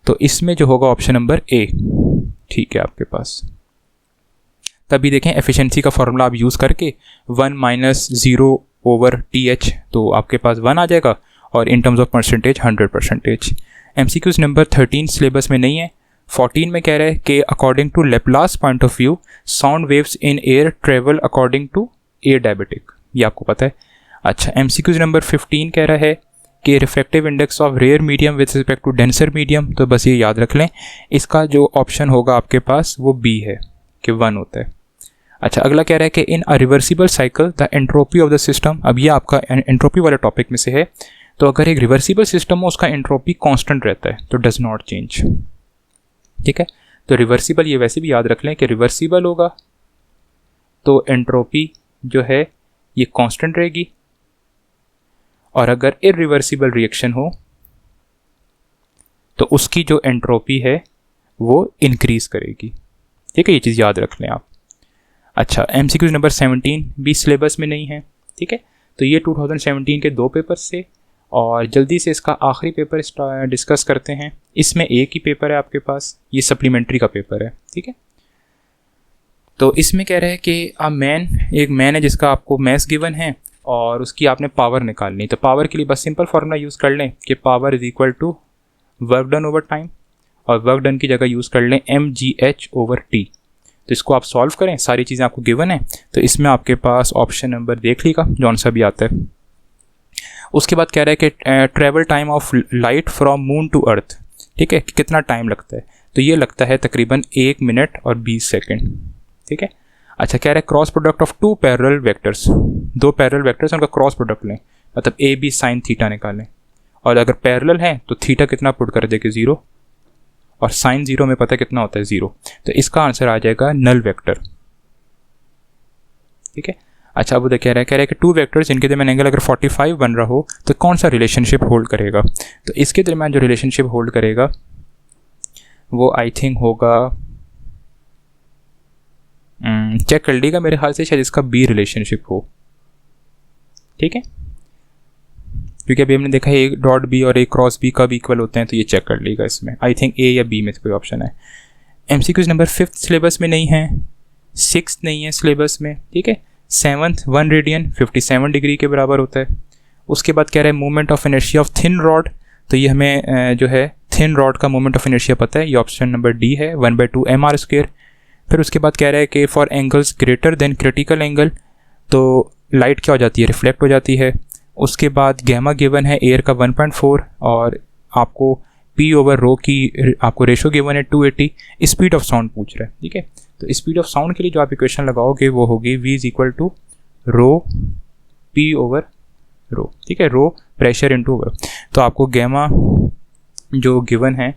तो इसमें जो होगा ऑप्शन नंबर ए, ठीक है आपके पास। तभी देखें एफिशिएंसी का फॉर्मूला आप यूज़ करके 1 - 0/TH, तो आपके पास 1 आ जाएगा, और in terms of percentage 100%। MCQs number 13 syllabus में नहीं है। 14 में कह रहा है कि according to Laplace point of view sound waves in air travel according to adiabatic, ये आपको पता है। अच्छा, MCQs नंबर 15 कह रहा है कि refractive index of rare medium with respect to denser medium, तो बस ये याद रख लें, इसका जो ऑप्शन होगा आपके पास वो बी है कि 1 होता है। अच्छा, अगला कह रहा है कि in a reversible cycle the entropy of the system, अब ये आपका एंट्रोपी वाले टॉपिक में से है, तो अगर एक रिवर्सिबल सिस्टम हो उसका एंट्रोपी कांस्टेंट रहता है, तो डज नॉट चेंज, ठीक है। तो रिवर्सिबल ये वैसे भी याद रख लें कि रिवर्सिबल होगा तो एंट्रोपी जो है ये कांस्टेंट रहेगी, और अगर इरिवर्सिबल रिएक्शन हो तो उसकी जो एंट्रोपी है वो इंक्रीज करेगी, ठीक है। ये चीज़ याद रख लें आप। अच्छा, MCQs नंबर 17 भी सिलेबस में नहीं है, ठीक है। तो ये 2017 के 2 पेपर से, और जल्दी से इसका आखिरी पेपर डिस्कस करते हैं। इसमें एक ही पेपर है आपके पास, ये सप्लीमेंट्री का पेपर है, ठीक है। तो इसमें कह रहा है कि एक मैन है जिसका आपको मैस गिवन है और उसकी आपने पावर निकालनी। तो पावर के लिए बस सिंपल फार्मूला यूज़ कर लें कि power is equal to work done over time, और वर्क डन की जगह यूज़ कर लें mgh/t। तो इसको आप सॉल्व करें, सारी चीज़ें आपको गिवन है, तो इसमें आपके पास ऑप्शन नंबर देख लीजिएगा जौन सा भी आता है। उसके बाद कह रहा है कि travel time of light from moon to earth, ठीक है, कितना टाइम लगता है, तो ये लगता है तकरीबन 1 मिनट और 20 सेकेंड, ठीक है। अच्छा, कह रहा है cross product of 2 parallel vectors, 2 parallel vectors उनका क्रॉस प्रोडक्ट लें, मतलब AB sin थीटा निकालें, और अगर पैरेलल हैं तो थीटा कितना पुट कर देंगे 0, और sin 0 में पता कितना होता है 0, तो इसका आंसर आ जाएगा नल वेक्टर, ठीक है। अच्छा, अब वो कह रहा है कि 2 वेक्टर्स इनके दरमियान एंगल अगर 45 बन रहा हो तो कौन सा रिलेशनशिप होल्ड करेगा, तो इसके दरमियान जो रिलेशनशिप होल्ड करेगा वो आई थिंक होगा, चेक कर लीजिएगा, मेरे ख्याल से शायद इसका बी रिलेशनशिप हो, ठीक है, क्योंकि अभी हमने देखा है A डॉट बी और A क्रॉस बी कब इक्वल होते हैं, तो ये चेक कर लीजिएगा। इसमें आई थिंक A या B में से कोई ऑप्शन है। MCQs नंबर 5th सिलेबस में नहीं है, 6th नहीं है सिलेबस में, ठीक है। 7th 1 रेडियन 57 डिग्री के बराबर होता है। उसके बाद कह रहा है movement of inertia of thin rod, तो ये हमें जो है थिन रॉड का मूवमेंट ऑफ इनर्शिया पता है, ये ऑप्शन नंबर डी है, 1/2 mr²। फिर उसके बाद कह रहा है कि for angles greater than critical angle, तो लाइट क्या हो जाती है, रिफ्लेक्ट हो जाती है। उसके बाद गैमा गिवन है एयर का 1.4, और आपको P/ρ की आपको रेशो गिवन है 280। स्पीड ऑफ साउंड पूछ रहा है, ठीक है। तो स्पीड ऑफ साउंड के लिए जो आप इक्वेशन लगाओगे वो होगी V = ρ P/ρ, ठीक है, ρ प्रेशर इनटू ओवर। तो आपको गैमा जो गिवन है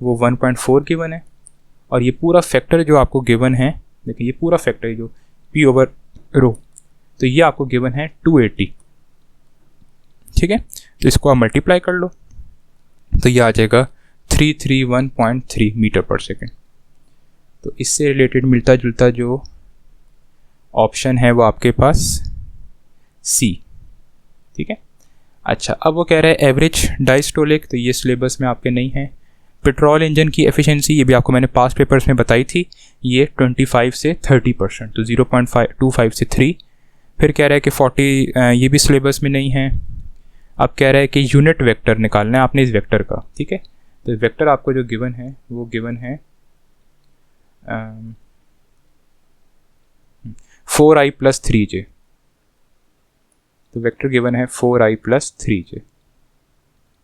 वो 1.4 गिवन है, और ये पूरा फैक्टर जो आपको गिवन है, देखिए ये पूरा फैक्टर है जो P ओवर रो, तो ये आपको गिवन है 280, ठीक है। तो इसको आप मल्टीप्लाई कर लो तो ये आ जाएगा 331.3 मीटर पर सेकेंड। तो इससे रिलेटेड मिलता जुलता जो ऑप्शन है वो आपके पास सी, ठीक है। अच्छा, अब वो कह रहा है एवरेज डायस्टोलिक, तो ये सिलेबस में आपके नहीं है। पेट्रोल इंजन की एफिशिएंसी, ये भी आपको मैंने पास्ट पेपर्स में बताई थी, ये 25 से 30%, तो 0.25 से 3। फिर कह रहा है कि 40, ये भी सिलेबस में नहीं है। अब कह रहा है कि यूनिट वेक्टर निकालना है आपने इस वेक्टर का, ठीक है। तो वेक्टर आपको जो गिवन है वो गिवन है 4i + 3j, तो वेक्टर गिवन है 4i + 3j।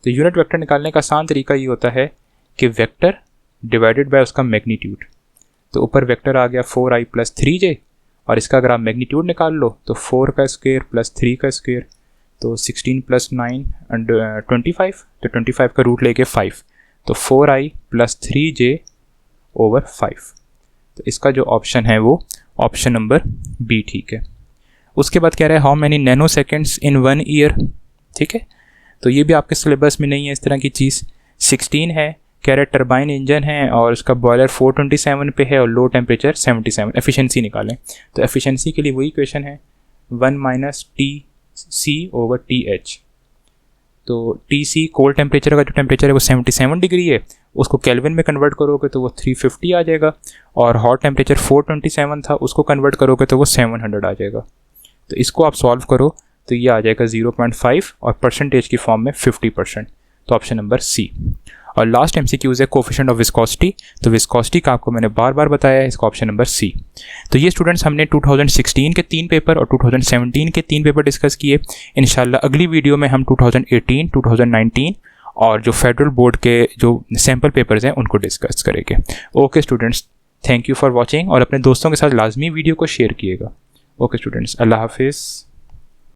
तो यूनिट वेक्टर निकालने का आसान तरीका ये होता है कि वेक्टर डिवाइडेड बाय उसका मैग्नीट्यूड, तो ऊपर वेक्टर आ गया 4i + 3j और इसका अगर आप मैग्नीट्यूड निकाल लो तो 4 का स्क्वायर + 3 का स्क्वायर, तो 16 + 9 एंड 25, तो 25 का रूट लेके 5, तो 4i + 3j ओवर 5। तो इसका जो ऑप्शन है वो ऑप्शन नंबर बी ठीक है। उसके बाद कह रहा है how many nano seconds in 1 year, ठीक है। तो ये भी आपके सिलेबस में नहीं है इस तरह की चीज़। 16 है, कह रहा है टरबाइन इंजन है और उसका बॉयलर 427 पे है और लो टेम्परेचर 77। एफिशिएंसी निकालें, तो एफिशिएंसी के लिए वही क्वेश्चन है 1 - TC/TH। तो TC कोल्ड टेम्परेचर का जो टेम्परेचर है वो 77 डिग्री है, उसको केल्विन में कन्वर्ट करोगे तो वो 350 आ जाएगा, और हॉट टेम्परेचर 427 था, उसको कन्वर्ट करोगे तो वो 700 आ जाएगा। तो इसको आप सॉल्व करो तो ये आ जाएगा 0.5 और परसेंटेज की फॉर्म में 50%, तो ऑप्शन नंबर सी। और लास्ट MCQs है कोफिशिएंट ऑफ विस्कोसिटी, तो विस्कोसिटी का आपको मैंने बार बार बताया है, इसका ऑप्शन नंबर सी। तो ये स्टूडेंट्स हमने 2016 के 3 पेपर और 2017 के 3 पेपर डिस्कस किए। इंशाल्लाह अगली वीडियो में हम 2018, 2019 और जो फेडरल बोर्ड के जो सैम्पल पेपर्स हैं उनको डिस्कस करेंगे। Okay students, thank you for watching और अपने दोस्तों के साथ लाजमी वीडियो को शेयर किएगा। ओके स्टूडेंट्स, अल्लाह हाफिज़।